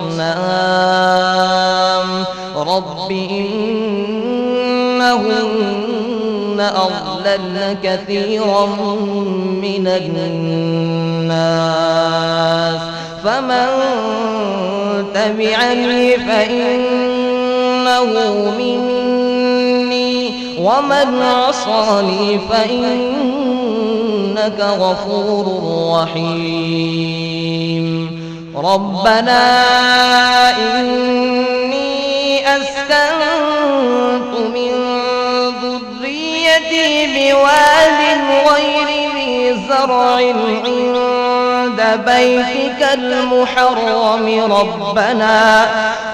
الأصنام رب إنهن أضللن كثيرا من الناس فمن تبعني فإنه مني ومن عصاني فإنك غفور رحيم. ربنا إني أسكنت من ذريتي بواد غير ذي زرع عند بيتك المحرم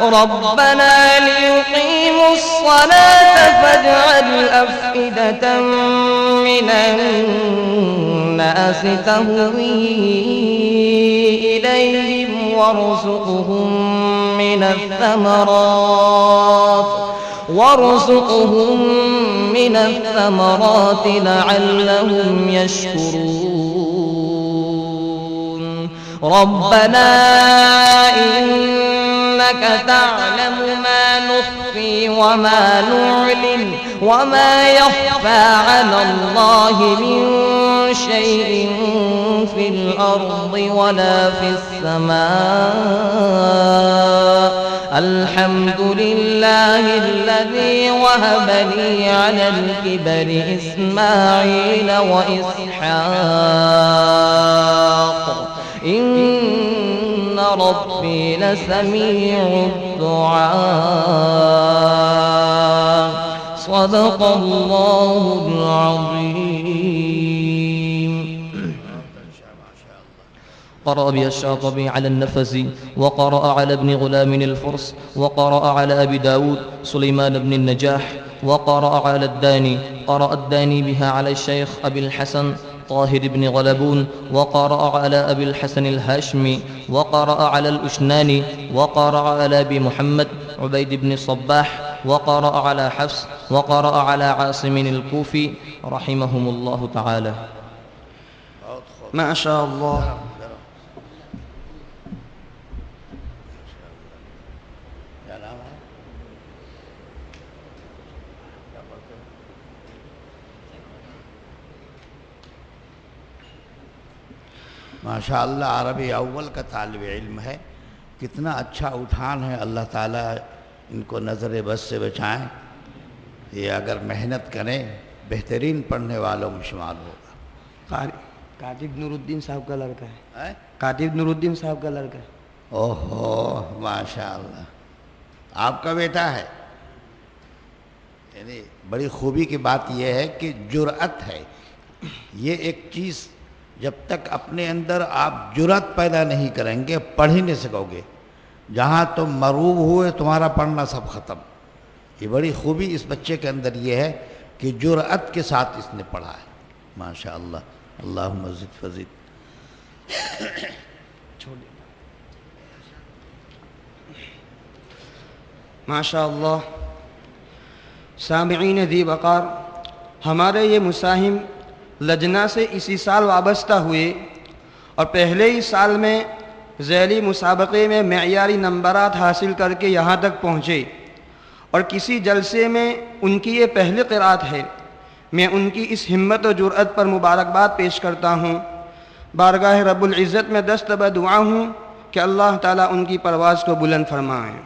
ربنا ليقيموا الصلاة فاجعل أفئدة من الناس تهوي إليهم وارزقهم من الثمرات وارزقهم من الثمرات لعلهم يشكرون ربنا إنك تعلم ما نخفي وما نعلن وما يخفى على الله من شيء في الأرض ولا في السماء الحمد لله الذي وهب لي على الكبر إسماعيل وإسحاق إن ربي لسميع الدعاء صدق الله العظيم. قرأ بها الشاطبي على النفسي وقرأ على ابن غلام الفرس وقرأ على أبي داود سليمان بن النجاح وقرأ على الداني. قرأ الداني بها على الشيخ أبي الحسن طاهر بن غلبون وقرأ على أبي الحسن الهاشمي وقرأ على الأشناني وقرأ على أبي محمد عبيد بن الصباح وقرأ على حفص وقرأ على عاصم الكوفي رحمهم الله تعالى. ما شاء الله. ماشاءاللہ عربی اول کا طالب علم ہے. کتنا اچھا اٹھان ہے. اللہ تعالیٰ ان کو نظر بس سے بچائیں. یہ اگر محنت کریں بہترین پڑھنے والوں میں شمار ہوگا. کاتب نور الدین صاحب کا لڑکا ہے. کاتب نور الدین صاحب کا لڑکا ہے. اوہو ماشاءاللہ آپ کا بیٹا ہے. یعنی بڑی خوبی کی بات یہ ہے کہ جرأت ہے. یہ ایک چیز جب تک اپنے اندر آپ جرأت پیدا نہیں کریں گے پڑھ ہی نہیں سکو گے. جہاں تم مروب ہوئے تمہارا پڑھنا سب ختم. یہ بڑی خوبی اس بچے کے اندر یہ ہے کہ جرأت کے ساتھ اس نے پڑھا ہے. ماشاءاللہ اللہم زد فزد. ماشاءاللہ. سامعین ذی وقار، ہمارے یہ مساہم لجنہ سے اسی سال وابستہ ہوئے اور پہلے ہی سال میں ذیلی مسابقے میں معیاری نمبرات حاصل کر کے یہاں تک پہنچے اور کسی جلسے میں ان کی یہ پہلی قرأت ہے. میں ان کی اس ہمت و جرأت پر مبارکباد پیش کرتا ہوں. بارگاہ رب العزت میں دست بدعا ہوں کہ اللہ تعالیٰ ان کی پرواز کو بلند فرمائیں.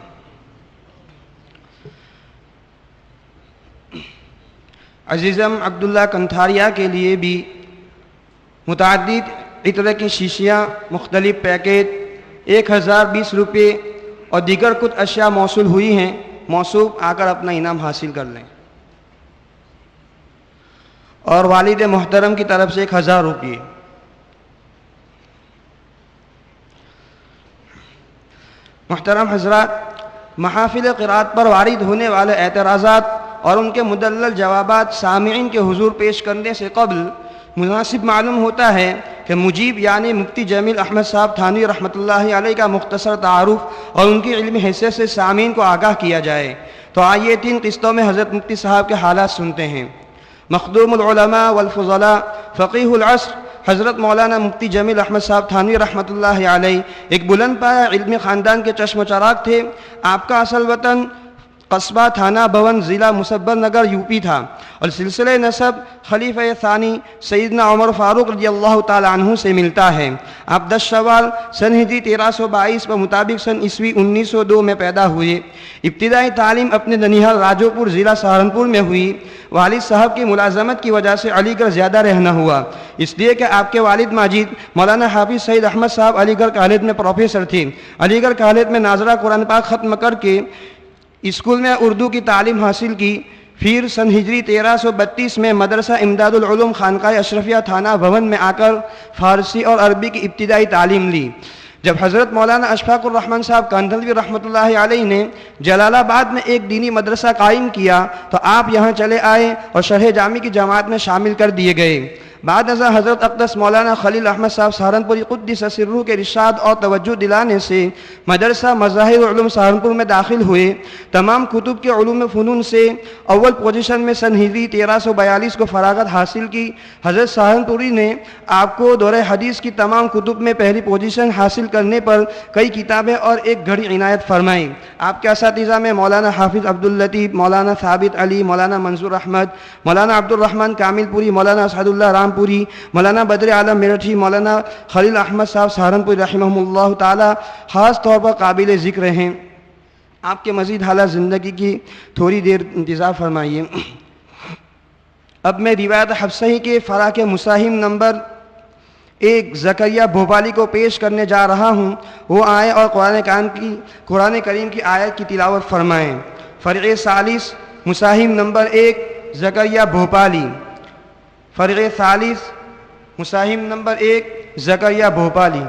عزیزم عبداللہ کنتھاریا کے لیے بھی متعدد عطر کی شیشیاں، مختلف پیکٹ، 1020 روپے اور دیگر کچھ اشیاء موصول ہوئی ہیں. موصوف آ کر اپنا انعام حاصل کر لیں. اور والد محترم کی طرف سے 1000 روپے. محترم حضرات، محافل قرأت پر وارد ہونے والے اعتراضات اور ان کے مدلل جوابات سامعین کے حضور پیش کرنے سے قبل مناسب معلوم ہوتا ہے کہ مجیب یعنی مفتی جمیل احمد صاحب تھانوی رحمۃ اللہ علیہ کا مختصر تعارف اور ان کی علمی حیثیت سے سامعین کو آگاہ کیا جائے. تو آئیے 3 قسطوں میں حضرت مفتی صاحب کے حالات سنتے ہیں. مخدوم العلماء والفضلاء فقیہ العصر حضرت مولانا مفتی جمیل احمد صاحب تھانوی رحمۃ اللہ علیہ ایک بلند پایہ علمی خاندان کے چشم و چراغ تھے. آپ کا اصل وطن قصبہ تھانہ بھون ضلع مصبر نگر یوپی تھا اور سلسلہ نسب خلیفہ ثانی سیدنا عمر فاروق رضی اللہ تعالی عنہ سے ملتا ہے. آپ 10 شوال سن ہجری 1322 پر مطابق سن عیسوی 1902 میں پیدا ہوئے. ابتدائی تعلیم اپنے ننیحال راجو پور ضلع سہارنپور میں ہوئی. والد صاحب کی ملازمت کی وجہ سے علی گڑھ زیادہ رہنا ہوا، اس لیے کہ آپ کے والد ماجد مولانا حافظ سید احمد صاحب علی گڑھ کالج میں پروفیسر تھے. علی گڑھ کالج میں ناظرہ قرآن پاک ختم کر کے اسکول میں اردو کی تعلیم حاصل کی. پھر سن ہجری 1332 میں مدرسہ امداد العلوم خانقاہ اشرفیہ تھانہ بھون میں آ کر فارسی اور عربی کی ابتدائی تعلیم لی. جب حضرت مولانا اشفاق الرحمن صاحب کاندھلوی رحمۃ اللہ علیہ نے جلال آباد میں ایک دینی مدرسہ قائم کیا تو آپ یہاں چلے آئے اور شرح جامی کی جماعت میں شامل کر دیے گئے. बाद अज़ा हज़रत अक़दस मौलाना खलील अहमद साहब सहारनपुरी क़ुद्दिस सिर्रुहु के इरशाद और तवज्जो दिलाने से मदरसा मज़ाहिर उलूम सहारनपुर में दाखिल हुए। तमाम कुतुब के उलूम फ़नून से अव्वल पोजीशन में सन हिजरी 1342 को फ़राग़त हासिल की। हज़रत सहारनपुरी ने आपको दौरे हदीस की तमाम कुतुब में पहली पोजीशन हासिल करने पर कई किताबें और एक घड़ी इनायत फरमाई। आपके असातिज़ा में मौलाना हाफिज़ अब्दुल लतीफ़, मौलाना साबित अली, मौलाना मंजूर अहमद, मौलाना अब्दुल रहमान कामिलपुरी, मौलाना असदुल्लाह रामपुरी, मौलाना बद्र आलम मेरठी, मौलाना खलील अहमद साहब सहारनपुरी रहमहुमुल्लाह ताला ख़ास तौर पर काबिल ज़िक्र हैं। आपके मज़ीद हालात ज़िंदगी की थोड़ी देर इंतज़ार फरमाइए। अब मैं रिवायत हफ्सही के फ़रा के मुसाहिम नंबर 1 ज़करिया भोपाली को पेश करने जा रहा हूँ। वो आए और कुरान करीम की आयत की तिलावत फरमाएँ। फ़रक़े सालिस मुसाहिम नंबर 1 ज़करिया भोपाली। फ़रक़े सालिस मुसाहिम नंबर 1 ज़करिया भोपाली।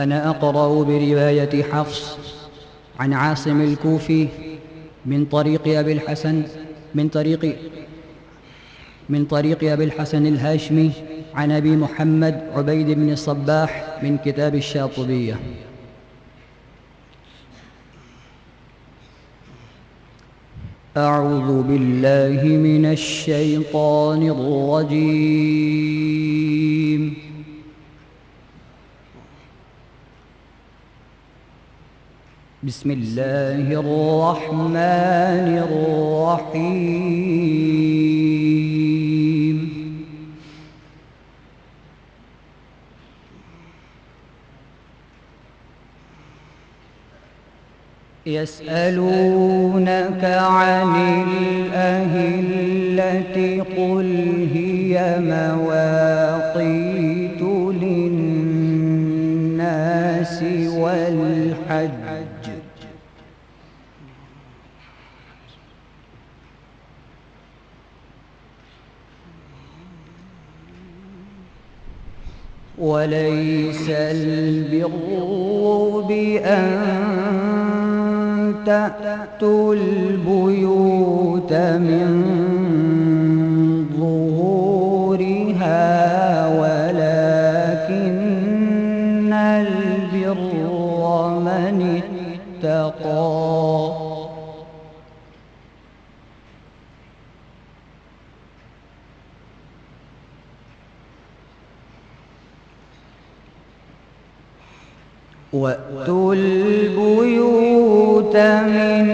أنا أقرأ برواية حفص عن عاصم الكوفي من طريق أبي الحسن من طريق أبي الحسن الهاشمي عن أبي محمد عبيد بن الصباح من كتاب الشاطبية. أعوذ بالله من الشيطان الرجيم. بسم الله الرحمن الرحيم. يسألونك عن الأهلة قل هي مواقيت للناس والحج وليس البر بأن تأتوا البيوت من ظهورها ولكن البر من اتقى. وأتوا البيوت من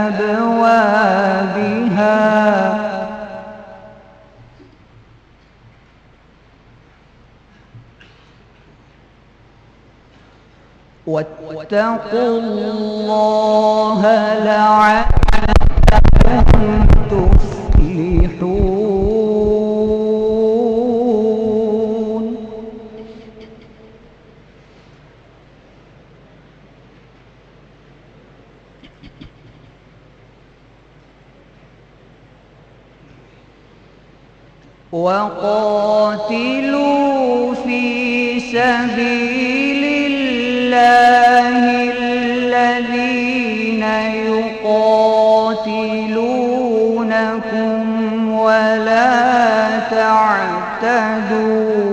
أبوابها واتقوا الله لعلكم تفلحون. وقاتلوا في سبيل الله الذين يقاتلونكم ولا تعتدوا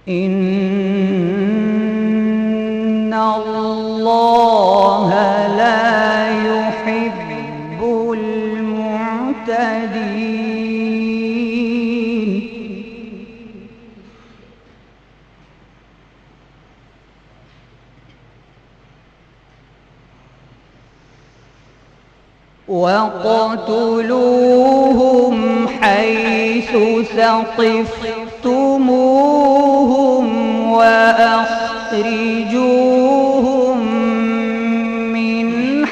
إن الله لا يحب المعتدين. وَاقْتُلُوهُمْ حَيْثُ ثَقِفْتُمُوهُمْ وَأَخْرِجُوهُمْ مِنْ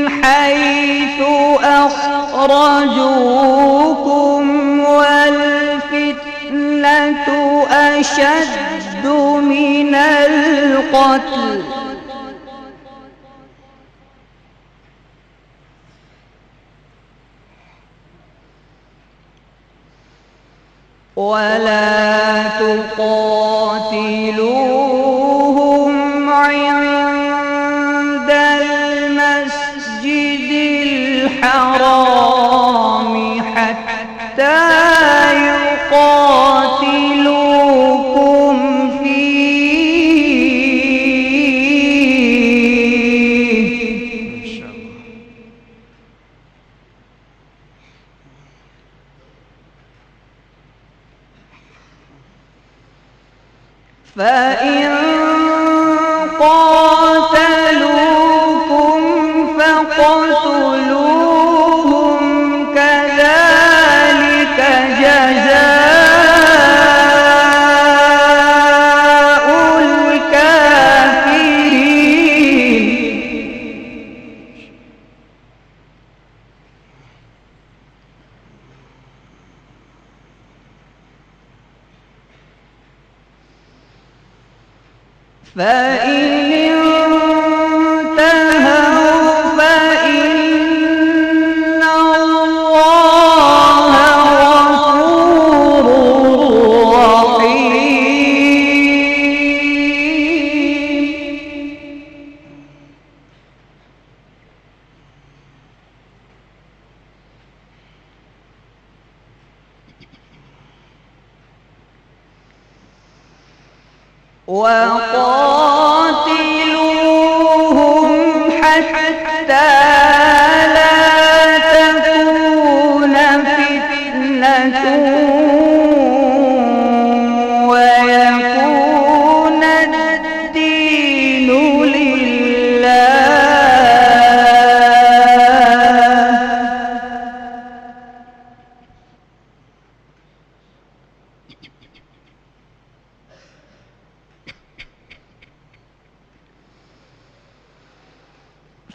حَيْثُ أَخْرَجُوكُمْ وَالْفِتْنَةُ أَشَدُّ مِنَ الْقَتْلِ وَلَا تُقَاتِلُوهُمْ عِندَ الْمَسْجِدِ الْحَرَامِ حَتَّى يُقَاتِلُوكُمْ فِيهِ فَإِن قَاتَلُوكُمْ فَاقْتُلُوهُمْ كَذَلِكَ جَزَاءُ الْكَافِرِينَ فَإِنِ انتهوا فَإِنَّ اللَّهَ غَفُورٌ رَّحِيمٌ وَقَاتِلُوهُمْ حَتَّى لَا تَكُونَ فِتْنَةٌ وَيَكُونَ الدِّينُ لِلَّهِ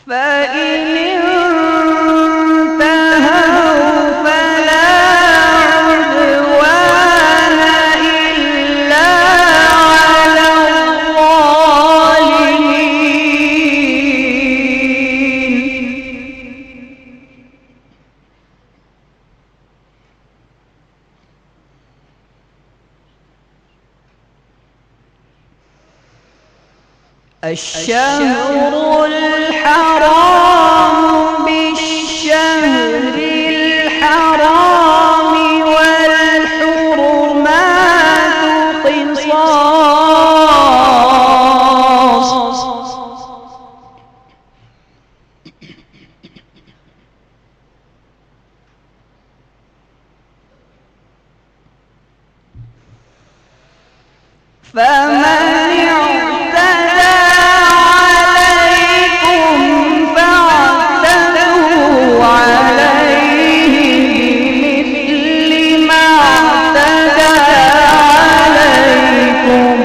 فَإِنِ انتهوا فَلَا عُدْوَانَ إِلَّا عَلَى الظَّالِمِينَ الشهر الحرام بالشهر الحرام والحرمات قصاص فمن اعتدى عليكم فاعتدوا عليه بمثل ما اعتدى عليكم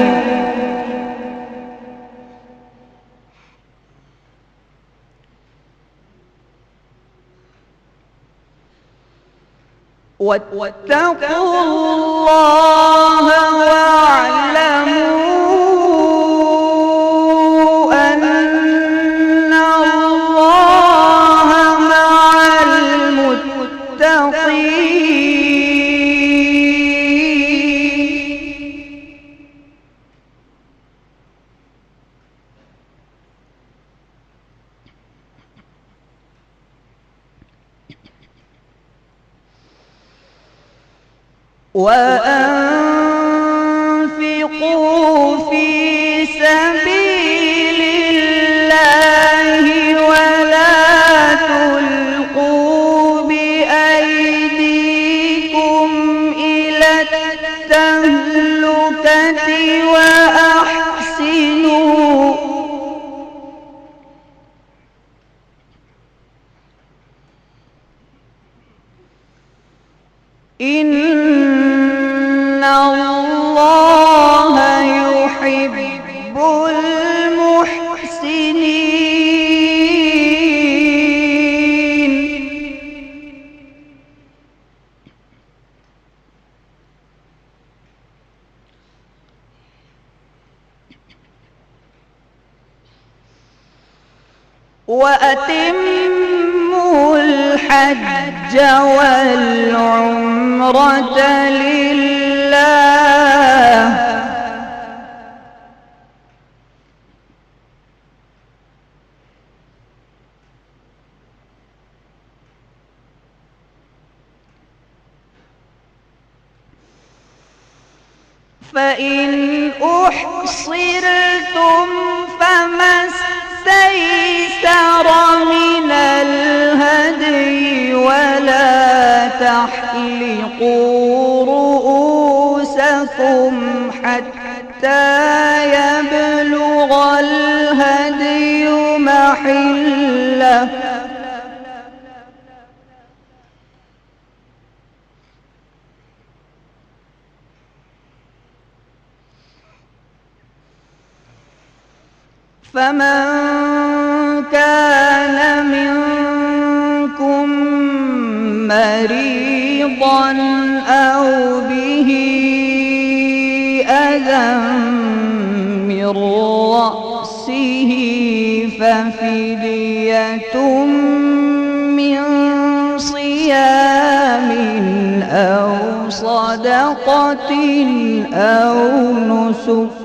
واتقوا الله واعلموا أن الله مع المتقين وأنفقوا في سبيل التهلكة وأحسنوا إن الله يحب المحسنين. وأتموا الحج والعمرة لله فإن أحصرتم فما استيسر من الهدي ولا تحلقوا رؤوسكم حتى يبلغ الهدي محله فمن كان منكم مريضا أو به أذى من رأسه ففدية من صيام أو صدقة أو نسك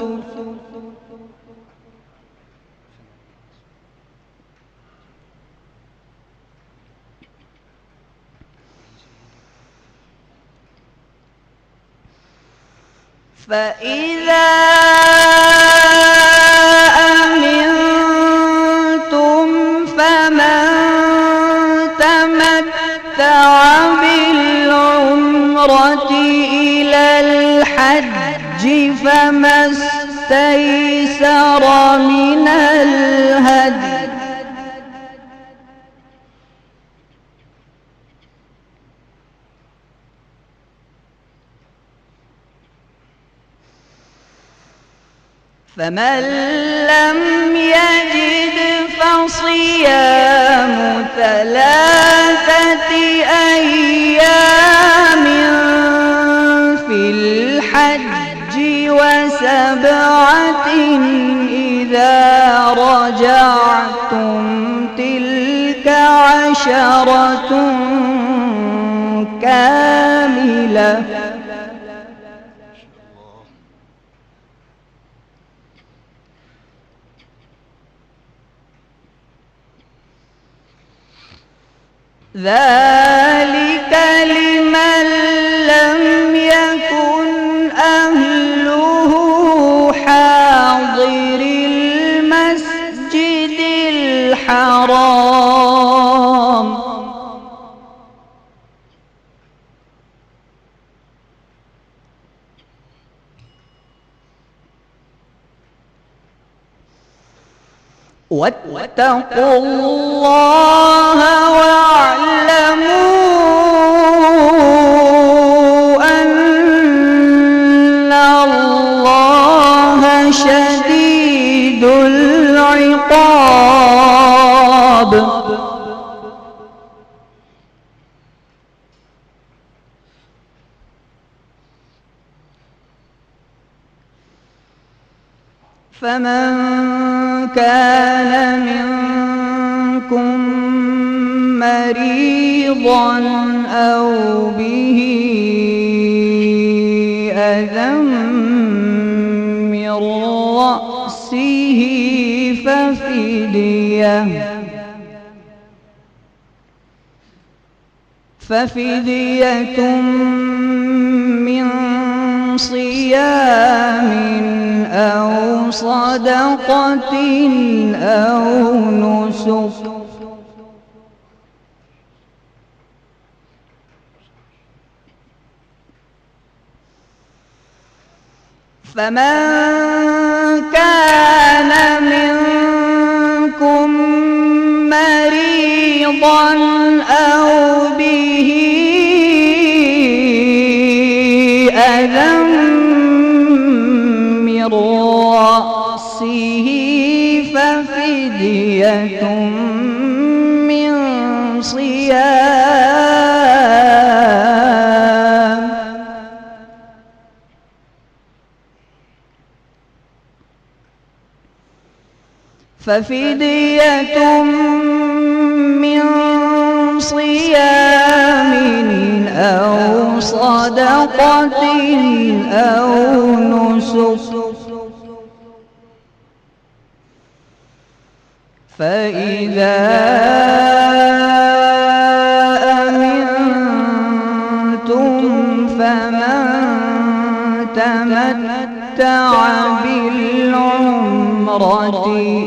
فإذا أمنتم فمن تمتع بالعمرة إلى الحج فما استيسر من الهدي فمن لم يجد فصيام 3 أيام في الحج و7 إذا رجعتم تلك 10 كاملة ذلك لمن لم يكن أهله حاضر المسجد الحرام واتقوا الله واعلموا أن الله شديد العقاب فمن كان منكم مريضا أو به أذى من رأسه ففدية من صيام أو صدقة أو نسك فمن كان منكم مريضا أو به أذى من رأسه ففدية من صيام أو صدقة أو نسك فإذا أمنتم فمن تمتع بالعمرة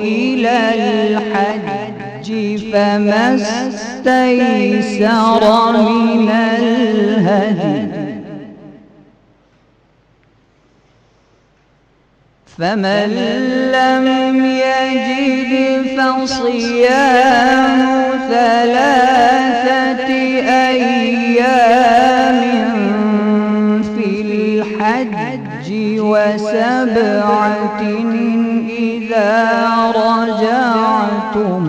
إلى الحج فما استيسر من الهدي فمن لم يجد فصيام 3 أيام في الحج و7 إذا رجعتم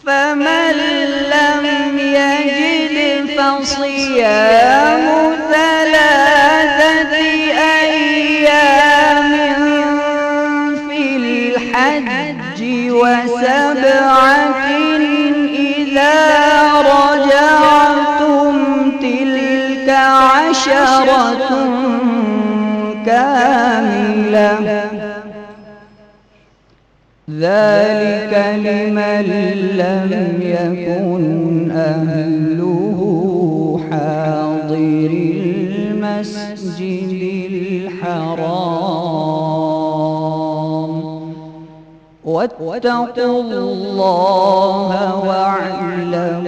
فمن لم يجد فصيام 3 أيام في الحج و7 إذا رجعتم تلك 10 كاملة ذلك لمن لم يكن أهله حاضر المسجد الحرام واتقوا الله واعلموا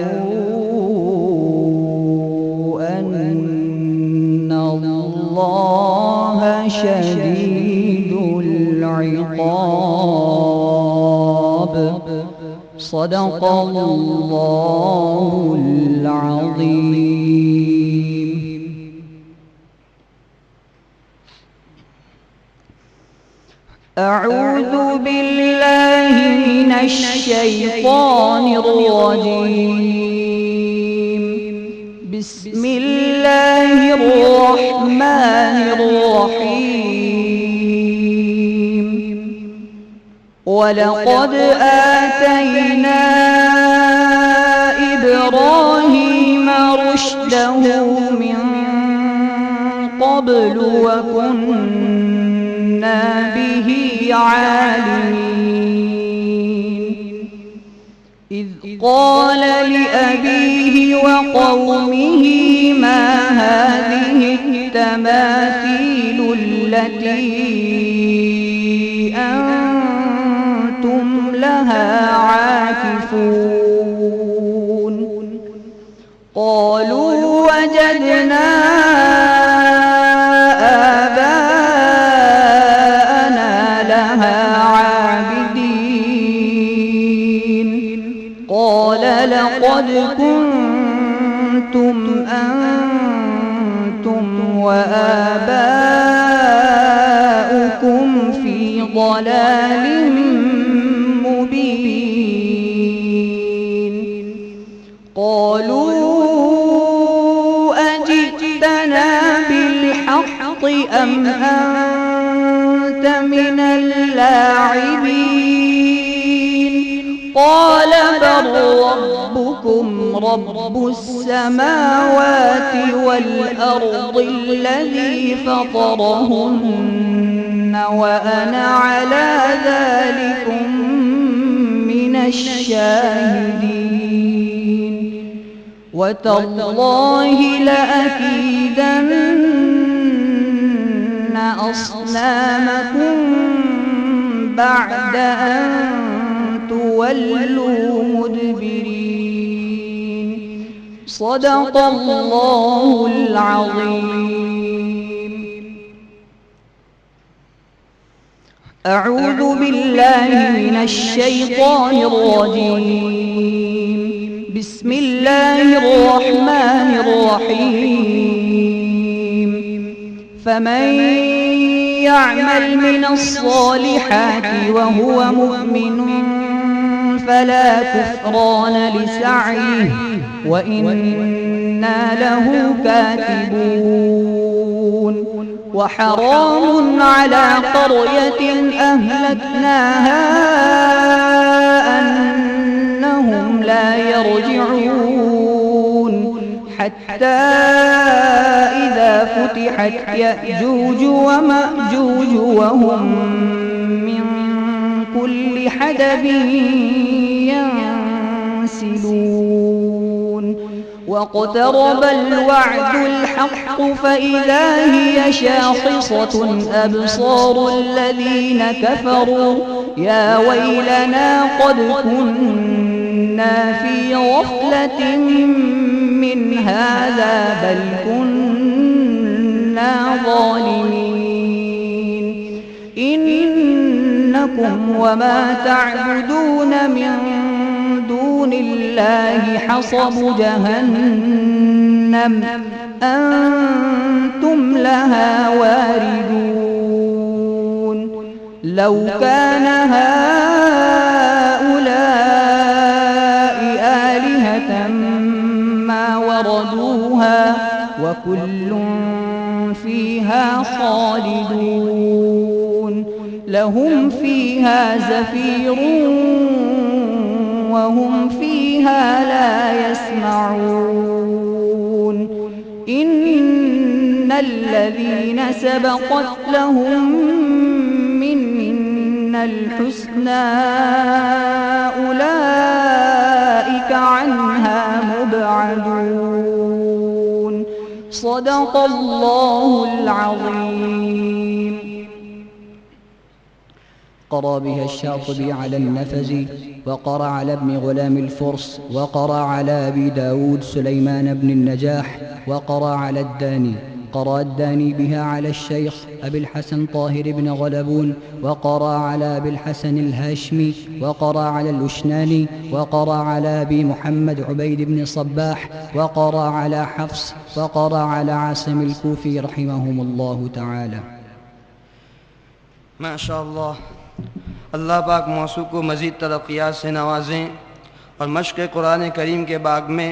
أن الله شديد العقاب صدق الله العظيم. أعوذ بالله من الشيطان الرجيم. بسم الله الرحمن الرحيم. ولقد آتينا إبراهيم رشده من قبل وكنا به عالمين. إذ قال لأبيه وقومه ما هذه التماثيل التي أنتم لها عاكفون. قالوا وجدنا آباءنا لها عابدين. قال لقد كنتم أنتم وآباؤكم في ضلال مبين. قالوا أجئتنا بالحق أم أنت من اللاعبين. قال بل ربكم رب السماوات والأرض الذي فطرهن وأنا على ذلكم من الشاهدين. وتالله لأكيدن أصنامكم بعد أن تولوا مدبرين. صدق الله العظيم. أعوذ بالله من الشيطان الرجيم. بسم الله الرحمن الرحيم. فمن يعمل من الصالحات وهو مؤمن فلا كفران لسعيه وإنا له كاتبون. وحرام على قرية أهلكناها أنهم لا يرجعون حتى إذا فتحت يأجوج ومأجوج وهم من كل حدب ينسلون. واقترب الوعد الحق فإذا هي شاخصة أبصار الذين كفروا يا ويلنا قد كنا في غفلة من هذا بل كنا ظالمين. إنكم وما تعبدون من دون الله حصب جهنم أنتم لها واردون. لو كان هؤلاء آلهة ما وردوها وكل فيها خالدون. لهم فيها زفير وهم فيها لا يسمعون. إن الذين سبقت لهم منا الحسنى أولئك عنها مبعدون. صدق الله العظيم. قرأ بها الشاطبي على النفزي، وقرأ على ابن غلام الفرس، وقرأ على أبي داود سليمان بن النجاح، وقرأ على الداني. قرأ الداني بها على الشيخ أبي الحسن طاهر بن غلبون، وقرأ على أبي الحسن الهاشمي، وقرأ على الأشناني، وقرأ على أبي محمد عبيد بن صباح، وقرأ على حفص، وقرأ على عاصم الكوفي رحمهم الله تعالى. माशा अल्लाह। अल्लाह पाक मौसू को मज़ीद तरक्यात से नवाजें और मश्क़ कुरान करीम के बाग में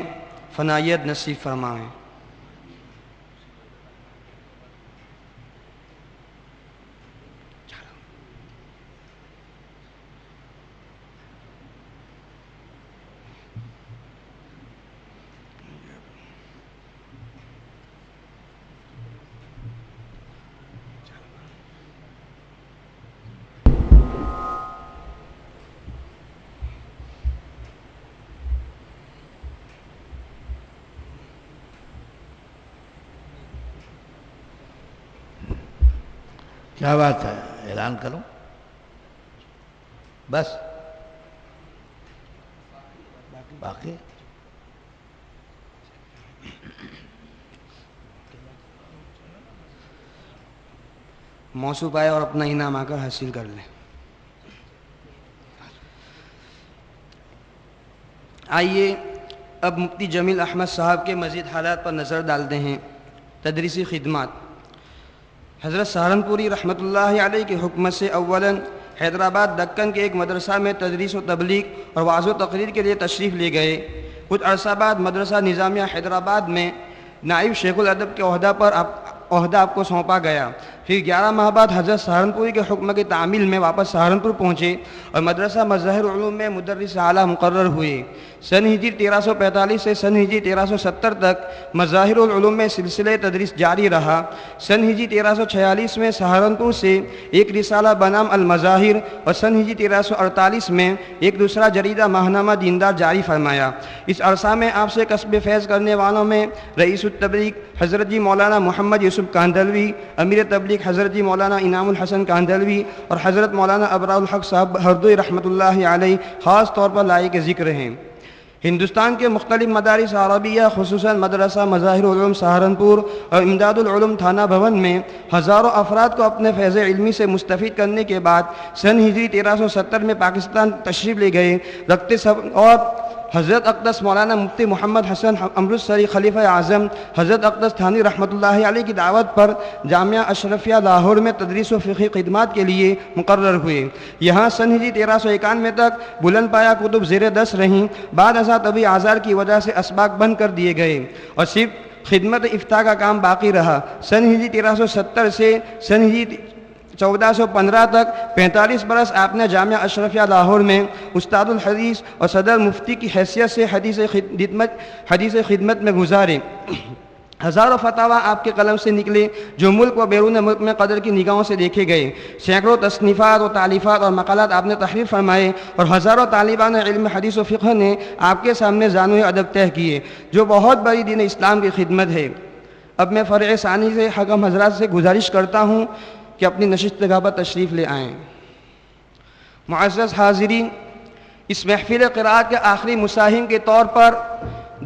फ़नायत नसीब फरमाएँ। क्या बात है, ऐलान करो बस। बाकी मौसू पाए और अपना इनाम आकर हासिल कर लें। आइए अब मुफ्ती जमील अहमद साहब के मज़ीद हालात पर नज़र डालते हैं। तदरीसी खिदमात। हज़रत सहारनपुरी रहमतुल्लाहि अलैहि के हुक्म से अव्वलन हैदराबाद दक्कन के एक मदरसा में तदरीस व तबलीग और वाज़ व तक़रीर के लिए तशरीफ़ ले गए। कुछ अरसा बाद मदरसा निज़ामिया हैदराबाद में नाइब शेखुल अदब के ओहदा आपको सौंपा गया। फिर 11 माह बाद हज़रत सहारनपुरी के हुक्म के तामील में वापस सहारनपुर पहुँचे और मदरसा मज़ाहिर उलूम में मुदर्रिस आला मुक़र्रर हुए। सन हिजरी 1345 से सन हिजरी 1370 तक मज़ाहिर उलूम में सिलसिले तदरीस जारी रहा। सन हिजरी 1346 में सहारनपुर से एक रिसाला बनाम अल मज़ाहिर और सन हिजरी 1348 में एक दूसरा जरीदा माहनामा दीनदार जारी फरमाया। इस अरसा में आपसे कसब फैज़ करने वालों में रईसुत तबलीग हज़रत जी मौलाना मोहम्मद यूसुफ कांदलवी, अमीर तबलीग हज़रत जी मौलाना इनामुल हसन कांदलवी और हज़रत मौलाना अबराउल हक साहब हरदोई रहमतुल्लाहि अलैहि ख़ास तौर पर लायक ज़िक्र हैं। ہندوستان کے مختلف مدارس عربیہ خصوصاً مدرسہ مظاہر العلوم سہارنپور اور امداد العلوم تھانہ بھون میں ہزاروں افراد کو اپنے فیض علمی سے مستفید کرنے کے بعد سن ہجری 1370 میں پاکستان تشریف لے گئے رکھتے سب اور حضرت اقدس مولانا مفتی محمد حسن امرتسری خلیفہ اعظم حضرت اقدس تھانی رحمۃ اللہ علیہ کی دعوت پر جامعہ اشرفیہ لاہور میں تدریس و فقہی خدمات کے لیے مقرر ہوئے۔ یہاں سن ہجری 1391 تک بلند پایہ کتب زیر دست رہیں، بعد ازاں طبی اعذار کی وجہ سے اسباق بند کر دیے گئے اور صرف خدمت افتاء کا کام باقی رہا۔ سن ہجری 1370 سے سن ہجری 1415 تک 45 برس آپ نے جامعہ اشرفیہ لاہور میں استاد الحدیث اور صدر مفتی کی حیثیت سے حدیث خدمت میں گزارے۔ ہزاروں فتاویٰ آپ کے قلم سے نکلے جو ملک و بیرون ملک میں قدر کی نگاہوں سے دیکھے گئے۔ سینکڑوں تصنیفات و تالیفات اور مقالات آپ نے تحریر فرمائے اور ہزاروں طالبان علم حدیث و فقہ نے آپ کے سامنے زانوِ ادب طے کیے، جو بہت بڑی دین اسلام کی خدمت ہے۔ اب میں فرع ثانی سے حکم حضرات سے گزارش کرتا ہوں کہ اپنی نشستگاہ پر تشریف لے آئیں۔ معزز حاضرین، اس محفل قرأت کے آخری مساہم کے طور پر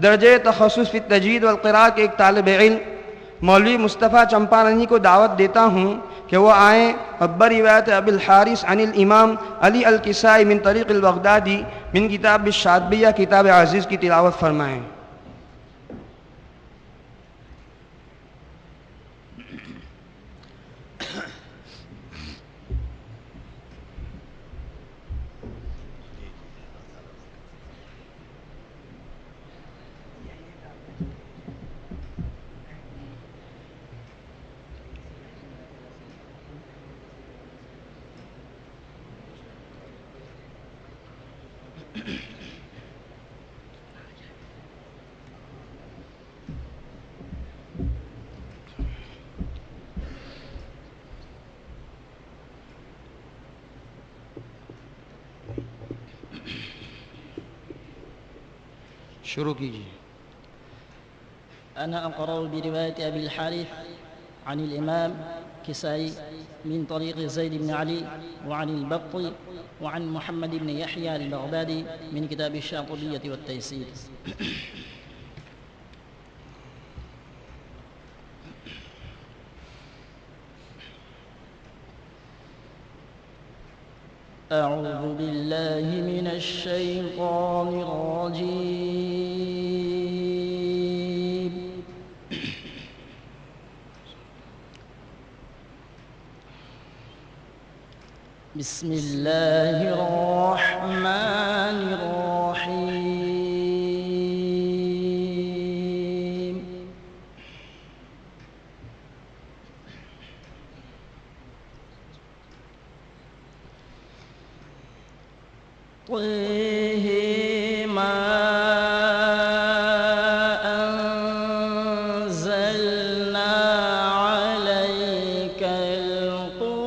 درجہ تخصص فی التجوید والقراءت کے ایک طالب علم مولوی مصطفیٰ چمپارانی کو دعوت دیتا ہوں کہ وہ آئیں اور بروایت ابی الحارث عن الامام علی الکسائی من طریق البغدادی من کتاب الشاطبیہ کتاب عزیز کی تلاوت فرمائیں۔ شروع کیجیے۔ أنا أقرأ برواية أبي الحارث عن الإمام كسائي من طريق زيد بن علي وعن البطي وعن محمد بن يحيى البغدادي من كتاب الشاطبية والتيسير. أعوذ بالله من الشيطان الرجيم. بسم الله الرحمن الرحيم. طه ما أنزلنا عليك القرآن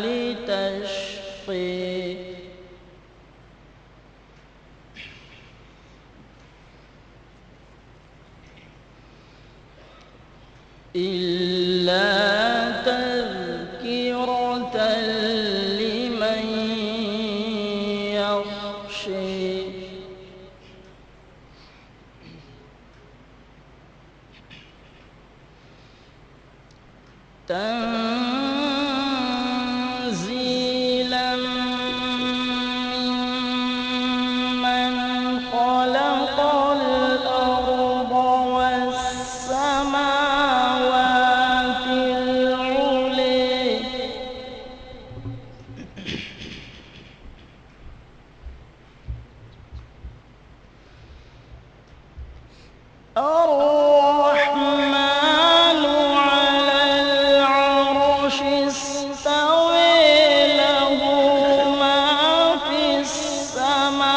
لتشقي إلا تذكرة لمن يخشى. تنزيلا ممن خلق الأرض والسماوات العلي. الرحمن على العرش استوى له ما في السماوات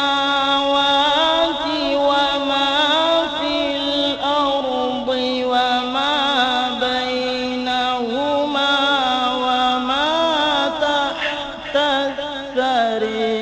وما في الأرض وما بينهما وما تحت الثرى.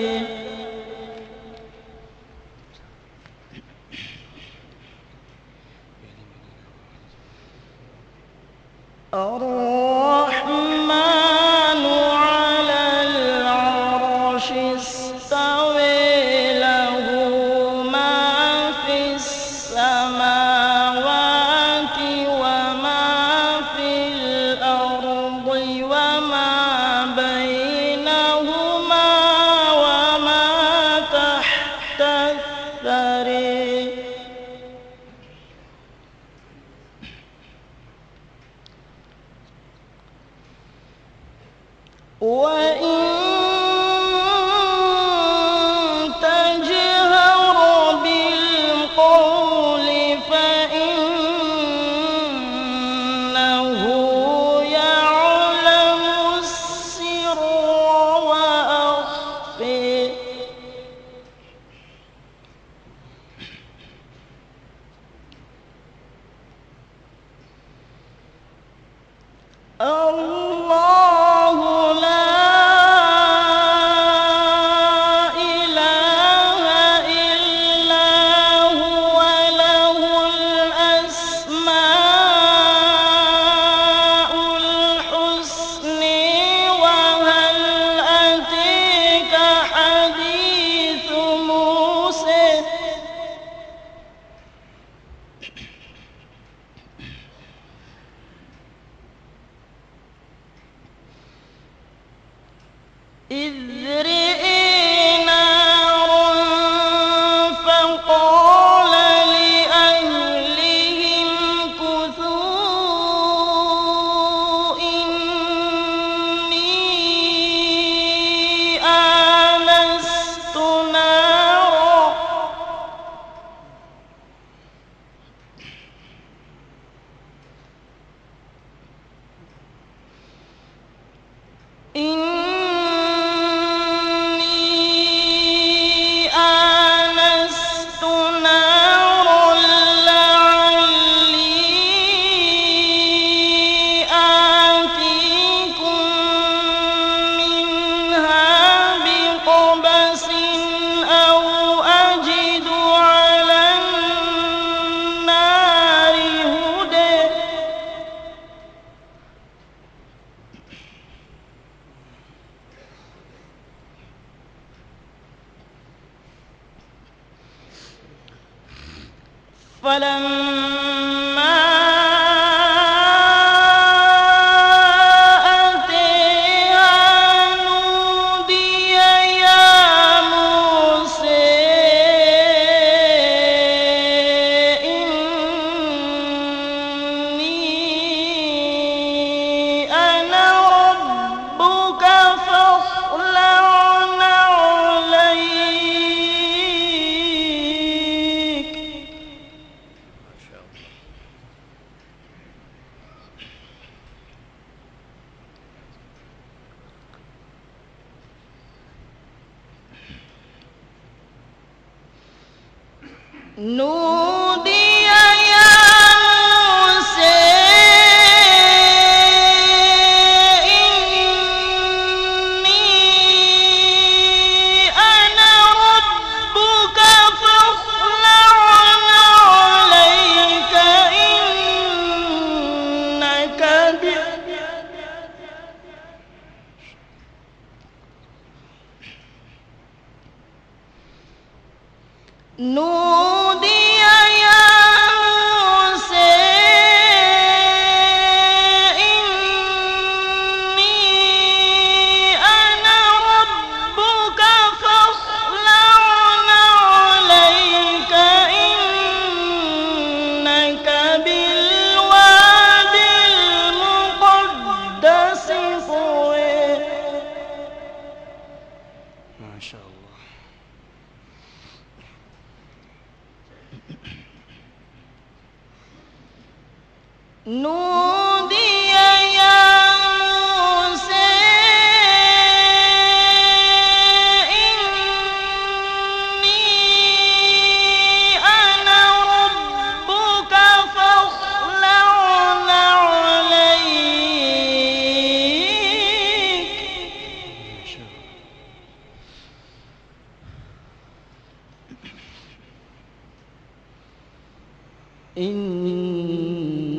الثري وإن تجهر بالقول فإنه يعلم السر وأخفي الله لا إله إلا هو له الأسماء الحسنى وهل أتيك حديث موسى إذ رئي نارا فقال لأهلهم كثوا إني آنست نارا آنست نارا لعلي آتيكم منها بقبس أو أجد على النار هدى فلما أتيها نودي يا موسى إني أنا ربك فاخلع نعليك نودي يا موسى إني أنا ربك فاخلع نعليك إنك نودي يا موسى إني أنا ربك فاخلع نعليك إنك بالوادي المقدس طوى ما شاء الله. نودي يا موسى إني أنا ربك فاخلع نعليك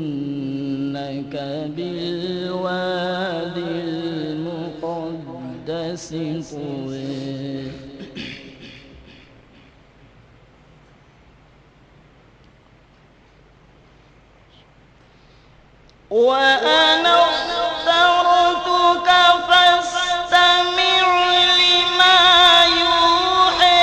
إنك بالوادي المقدس طوى وأنا اخترتك فاستمع لما يوحى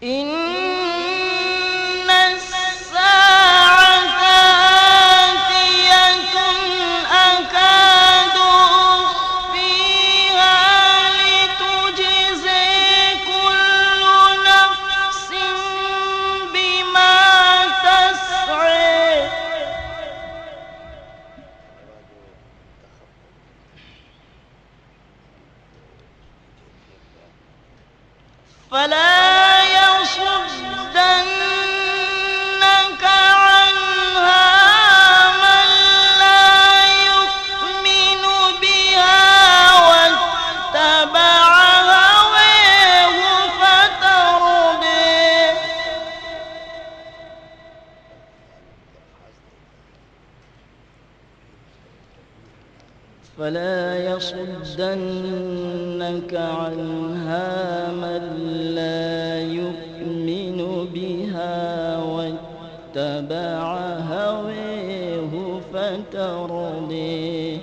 إن الساعة آتية أكاد أخفيها لتجزي كل نفس بما تسعي فلا يصدنك عنها من لا يؤمن بها واتبع هواه فترديه فلا يصدنك عنها من لا يؤمن بها واتبع هواه فترديه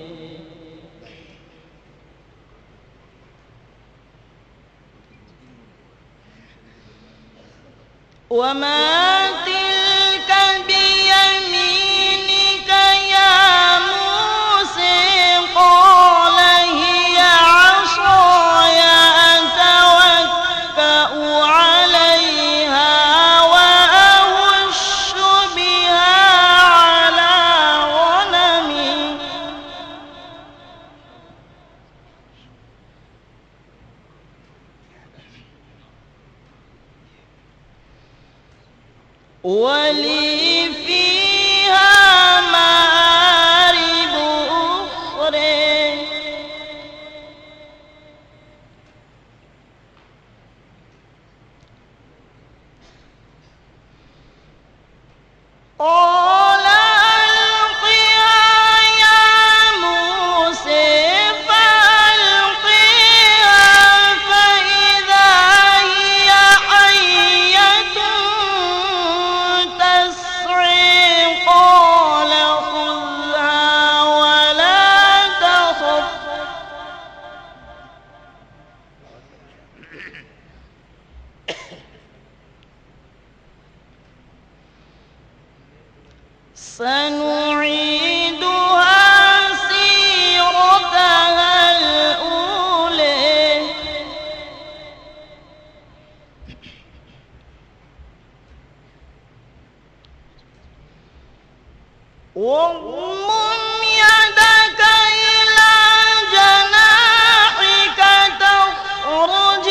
وما تلك بيمينك يا موسى قال هي عصاي أتوكأ عليها وأهش بها على غنمي ولي فيها مآرب أخرى قال ألقها يا موسى فألقيها فإذا هي حية تسعي قال خذها ولا تخف سنعيدها سيرتها الأولى واضمم يدك إلى جناحك تخرج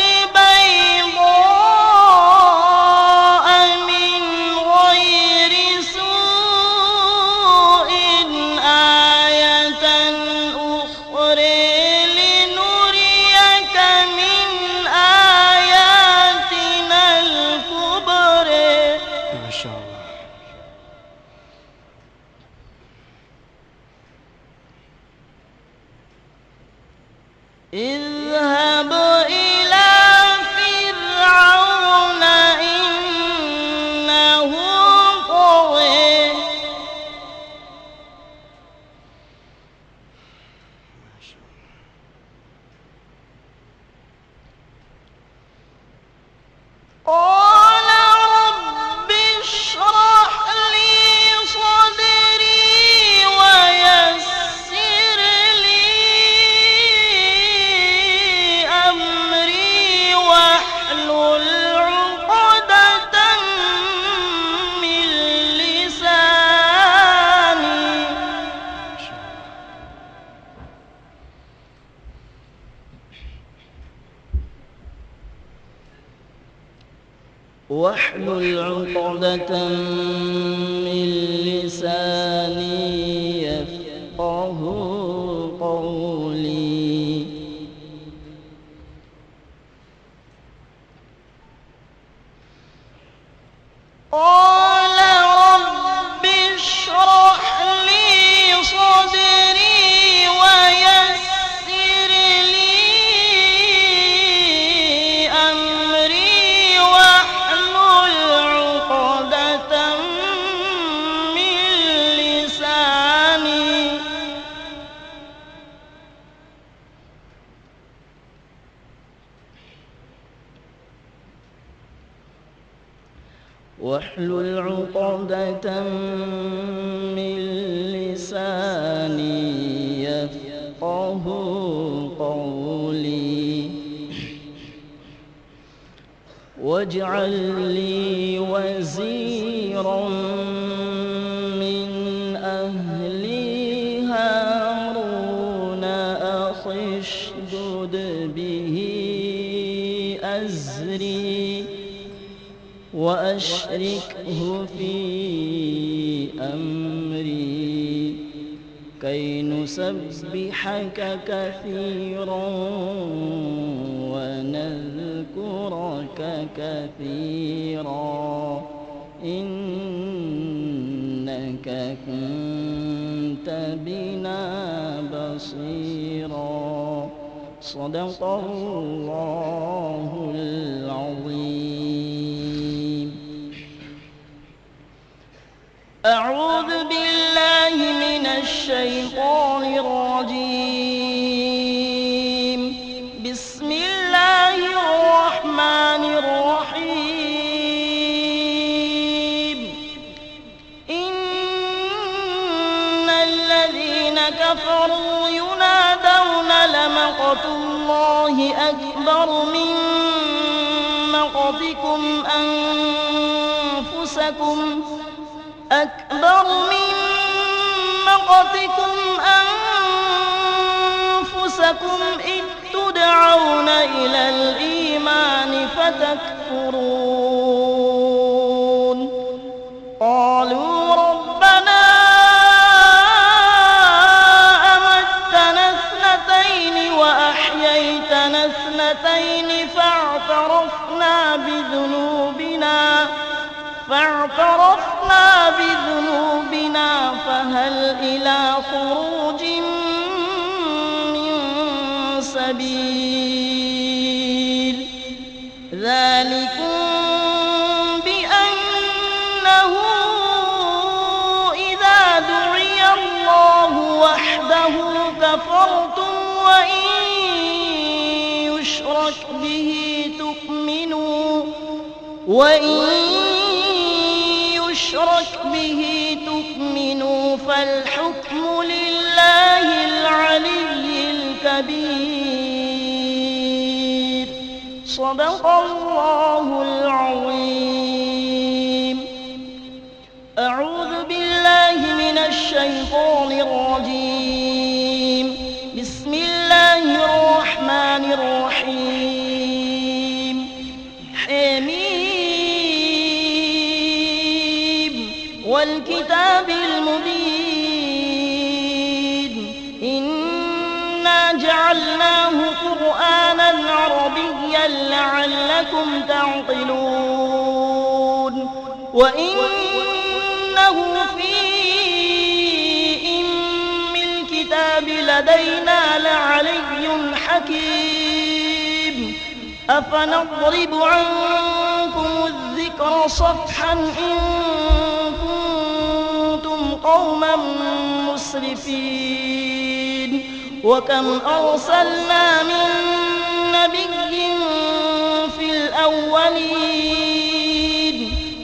بيضاء من غير سوء آية أخرى لنريك من آياتنا الكبرى ما شاء الله. اذهب إلى فرعون إنه طغى قال رب اشرح لي صدري ويسر لي أمري واحلل عقدة من لساني واحلل عقدة من لساني يفقه قولي قال رب اشرح لي صدري ويسر لي أمري واحلل عقدة من لساني واحلل عقدة من لساني يفقه قولي واجعل لي وزيرا من أهلي هارون أخي اشدد به أزري وأشركه في أمري كي نسبحك كثيرا ونذكرك كثيرا إنك كنت بنا بصيرا صدق الله العظيم. أعوذ بالله من الشيطان الرجيم. بسم الله الرحمن الرحيم. إن الذين كفروا ينادون لمقت الله أكبر من مقتكم أنفسكم إذ تدعون إلى الإيمان فتكفرون. قالوا ربنا أمتنا اثنتين وأحييتنا اثنتين فاعترفنا بذنوبنا فهل إلى خروج من سبيل. ذلكم بأنه إذا دعي الله وحده كفرتم وإن يشرك به تؤمنوا فالحكم لله العلي الكبير. صدق الله العظيم. أعوذ بالله من الشيطان الرجيم. بسم الله الرحمن الرحيم. حميم والكتاب المبين. إنا جعلناه قرآنا عربيا لعلكم تعقلون. وإنه في أم الكتاب لدينا لعلي حكيم. أفنضرب عنكم الذكر صفحا إن كنتم قوما مسرفين. وكم أرسلنا من نبي في الأولين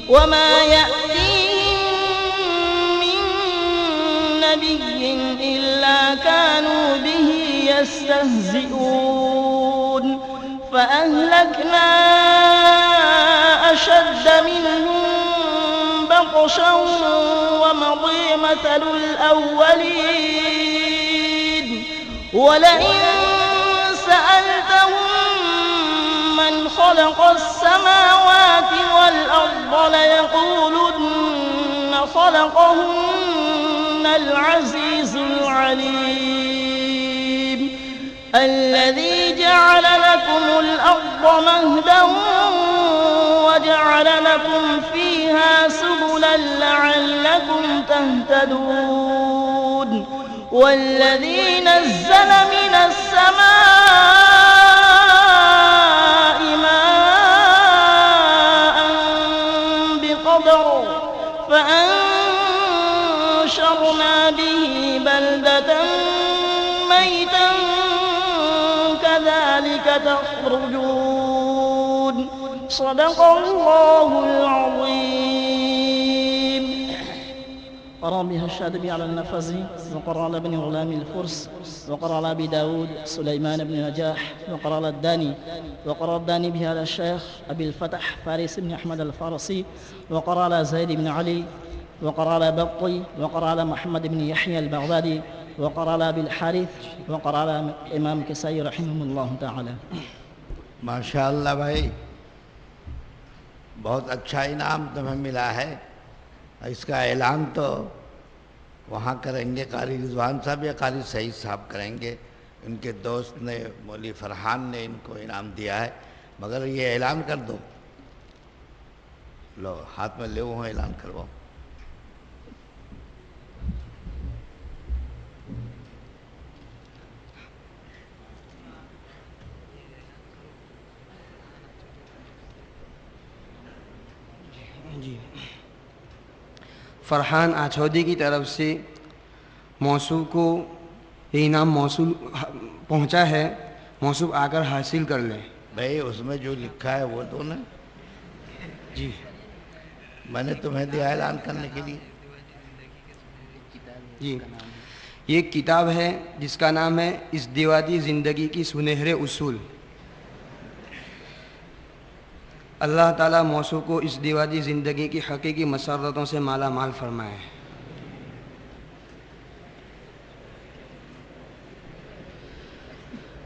وما يأتيهم من نبي إلا كانوا به يستهزئون. فأهلكنا أشد منهم بطشا ومضي مثل الأولين. ولئن سألتهم من خلق السماوات والأرض ليقولن خلقهن العزيز العليم. الذي جعل لكم الأرض مهدا وجعل لكم فيها سبلا لعلكم تهتدون. والذي نزل من السماء ماء بقدر فأنشرنا به بلدة ميتا كذلك تخرجون. صدق الله العظيم. قرأ بها الشاذبي على النفزي، وقرأ على ابن غلام الفرس، وقرأ على أبي داود سليمان بن نجاح، وقرأ على الداني، وقرأ الداني بها على الشيخ أبي الفتح فارس بن أحمد الفارسي، وقرأ على زيد بن علي، وقرأ على بطي، وقرأ على محمد بن يحيى البغدادي، وقرأ على أبي الحارث، وقرأ على إمام كسائي رحمه الله تعالى. ماشاء اللہ بھائی، بہت اچھا انعام تمہیں ملا ہے. اس کا اعلان تو وہاں کریں گے قاری رضوان صاحب یا قاری سعید صاحب کریں گے. ان کے دوست نے مولوی فرحان نے ان کو انعام دیا ہے، مگر یہ اعلان کر دو. لو ہاتھ میں لے وہ اعلان کرواؤ. جی، فرحان آچھودی کی طرف سے موصوف کو یہ انعام موصول پہنچا ہے. موصوف آ کر حاصل کر لیں. بھائی اس میں جو لکھا ہے وہ تو نا جی میں نے تمہیں دیا اعلان کرنے کے لیے. جی، یہ ایک کتاب ہے جس کا نام ہے ازدواجی زندگی کی سنہرے اصول. اللہ تعالیٰ موصوف کو ازدواجی زندگی کی حقیقی مسرتوں سے مالا مال فرمائے.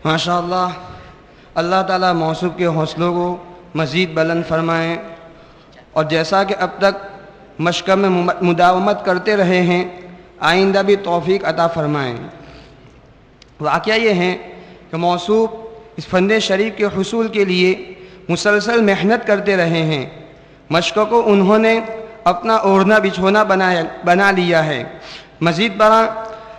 ماشاء اللہ، اللہ تعالیٰ موصوف کے حوصلوں کو مزید بلند فرمائیں، اور جیسا کہ اب تک مشق میں مداومت کرتے رہے ہیں، آئندہ بھی توفیق عطا فرمائیں. واقعہ یہ ہے کہ موصوف اس فن شریف کے حصول کے لیے مسلسل محنت کرتے رہے ہیں. مشق کو انہوں نے اپنا اوڑھنا بچھونا بنا لیا ہے. مزید برآں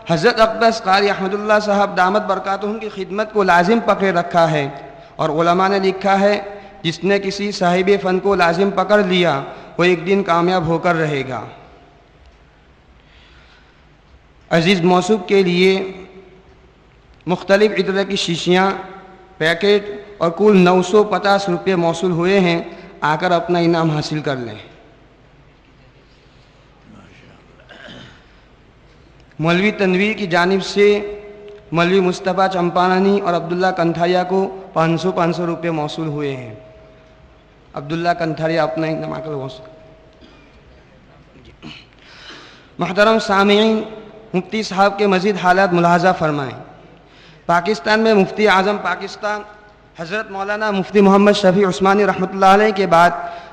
حضرت اقدس قاری احمد اللہ صاحب دامت برکاتہم کی خدمت کو لازم پکڑے رکھا ہے، اور علماء نے لکھا ہے جس نے کسی صاحب فن کو لازم پکڑ لیا وہ ایک دن کامیاب ہو کر رہے گا. عزیز موصوف کے لیے مختلف عطر کی شیشیاں، پیکٹ اور کل 950 روپے موصول ہوئے ہیں. آ کر اپنا انعام حاصل کر لیں. مولوی تنویر کی جانب سے مولوی مصطفیٰ چمپارانی اور عبداللہ کنتھاریا کو 500 روپے موصول ہوئے ہیں. عبداللہ کنتھاریا اپنا انعام آ کر موصول. محترم سامعین، مفتی صاحب کے مزید حالات ملاحظہ فرمائیں. پاکستان میں مفتی اعظم پاکستان حضرت مولانا مفتی محمد شفیع عثمانی رحمۃ اللہ علیہ کے بعد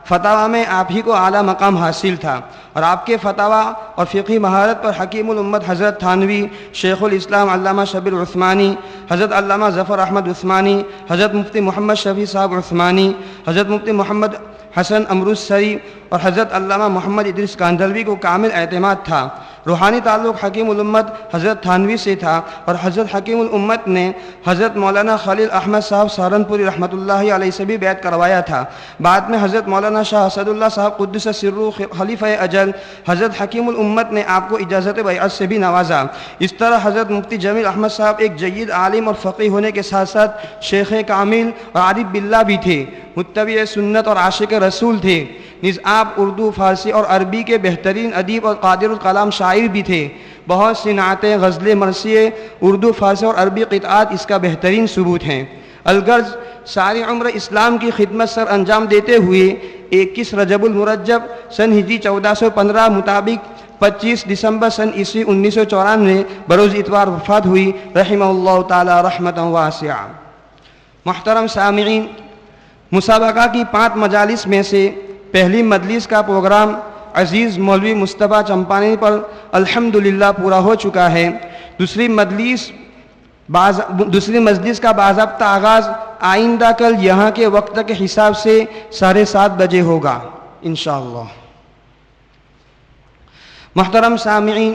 فتاویٰ میں آپ ہی کو اعلیٰ مقام حاصل تھا، اور آپ کے فتاویٰ اور فقہی مہارت پر حکیم الامت حضرت تھانوی، شیخ الاسلام علامہ شبیر عثمانی، حضرت علامہ ظفر احمد عثمانی، حضرت مفتی محمد شفیع صاحب عثمانی، حضرت مفتی محمد حسن امروزسری اور حضرت علامہ محمد ادریس کاندھلوی کو کامل اعتماد تھا. روحانی تعلق حکیم الامت حضرت تھانوی سے تھا، اور حضرت حکیم الامت نے حضرت مولانا خلیل احمد صاحب سہارنپوری رحمۃ اللہ علیہ سے بھی بیعت کروایا تھا. بعد میں حضرت مولانا شاہ اسد اللہ صاحب قدس سرہ خلیفہ اجل حضرت حکیم الامت نے آپ کو اجازت بیعت سے بھی نوازا. اس طرح حضرت مفتی جمیل احمد صاحب ایک جید عالم اور فقیہ ہونے کے ساتھ ساتھ شیخ کامل اور عارف باللہ بھی تھے، متبع سنت اور عاشق رسول تھے. نیز آپ اردو، فارسی اور عربی کے بہترین ادیب اور قادر الکلام شاعر بھی تھے. بہت سی نعتیں، غزلیں، مرثیے، اردو، فارسی اور عربی قطعات اس کا بہترین ثبوت ہیں. الغرض ساری عمر اسلام کی خدمت سر انجام دیتے ہوئے 21 رجب المرجب سن ہجری 1415 مطابق 25 دسمبر سن عیسوی 1994 بروز اتوار وفات ہوئی، رحمہ اللہ تعالی رحمتا واسعہ. محترم سامعین، مسابقہ کی 5 مجالس میں سے پہلی مجلس کا پروگرام عزیز مولوی مصطفیٰ چمپانی پر الحمدللہ پورا ہو چکا ہے. دوسری مجلس کا باضابطہ آغاز آئندہ کل یہاں کے وقت کے حساب سے 7:30 بجے ہوگا انشاءاللہ. محترم سامعین،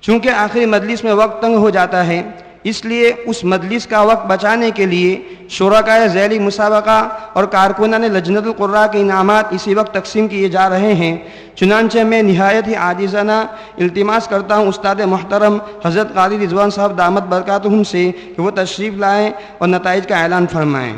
چونکہ آخری مجلس میں وقت تنگ ہو جاتا ہے، اس لیے اس مجلس کا وقت بچانے کے لیے شرکائے ذیلی مسابقہ اور کارکنان لجنت القراء کے انعامات اسی وقت تقسیم کیے جا رہے ہیں. چنانچہ میں نہایت ہی عاجزانہ التماس کرتا ہوں استاد محترم حضرت قاری رضوان صاحب دامت برکاتہم سے کہ وہ تشریف لائیں اور نتائج کا اعلان فرمائیں.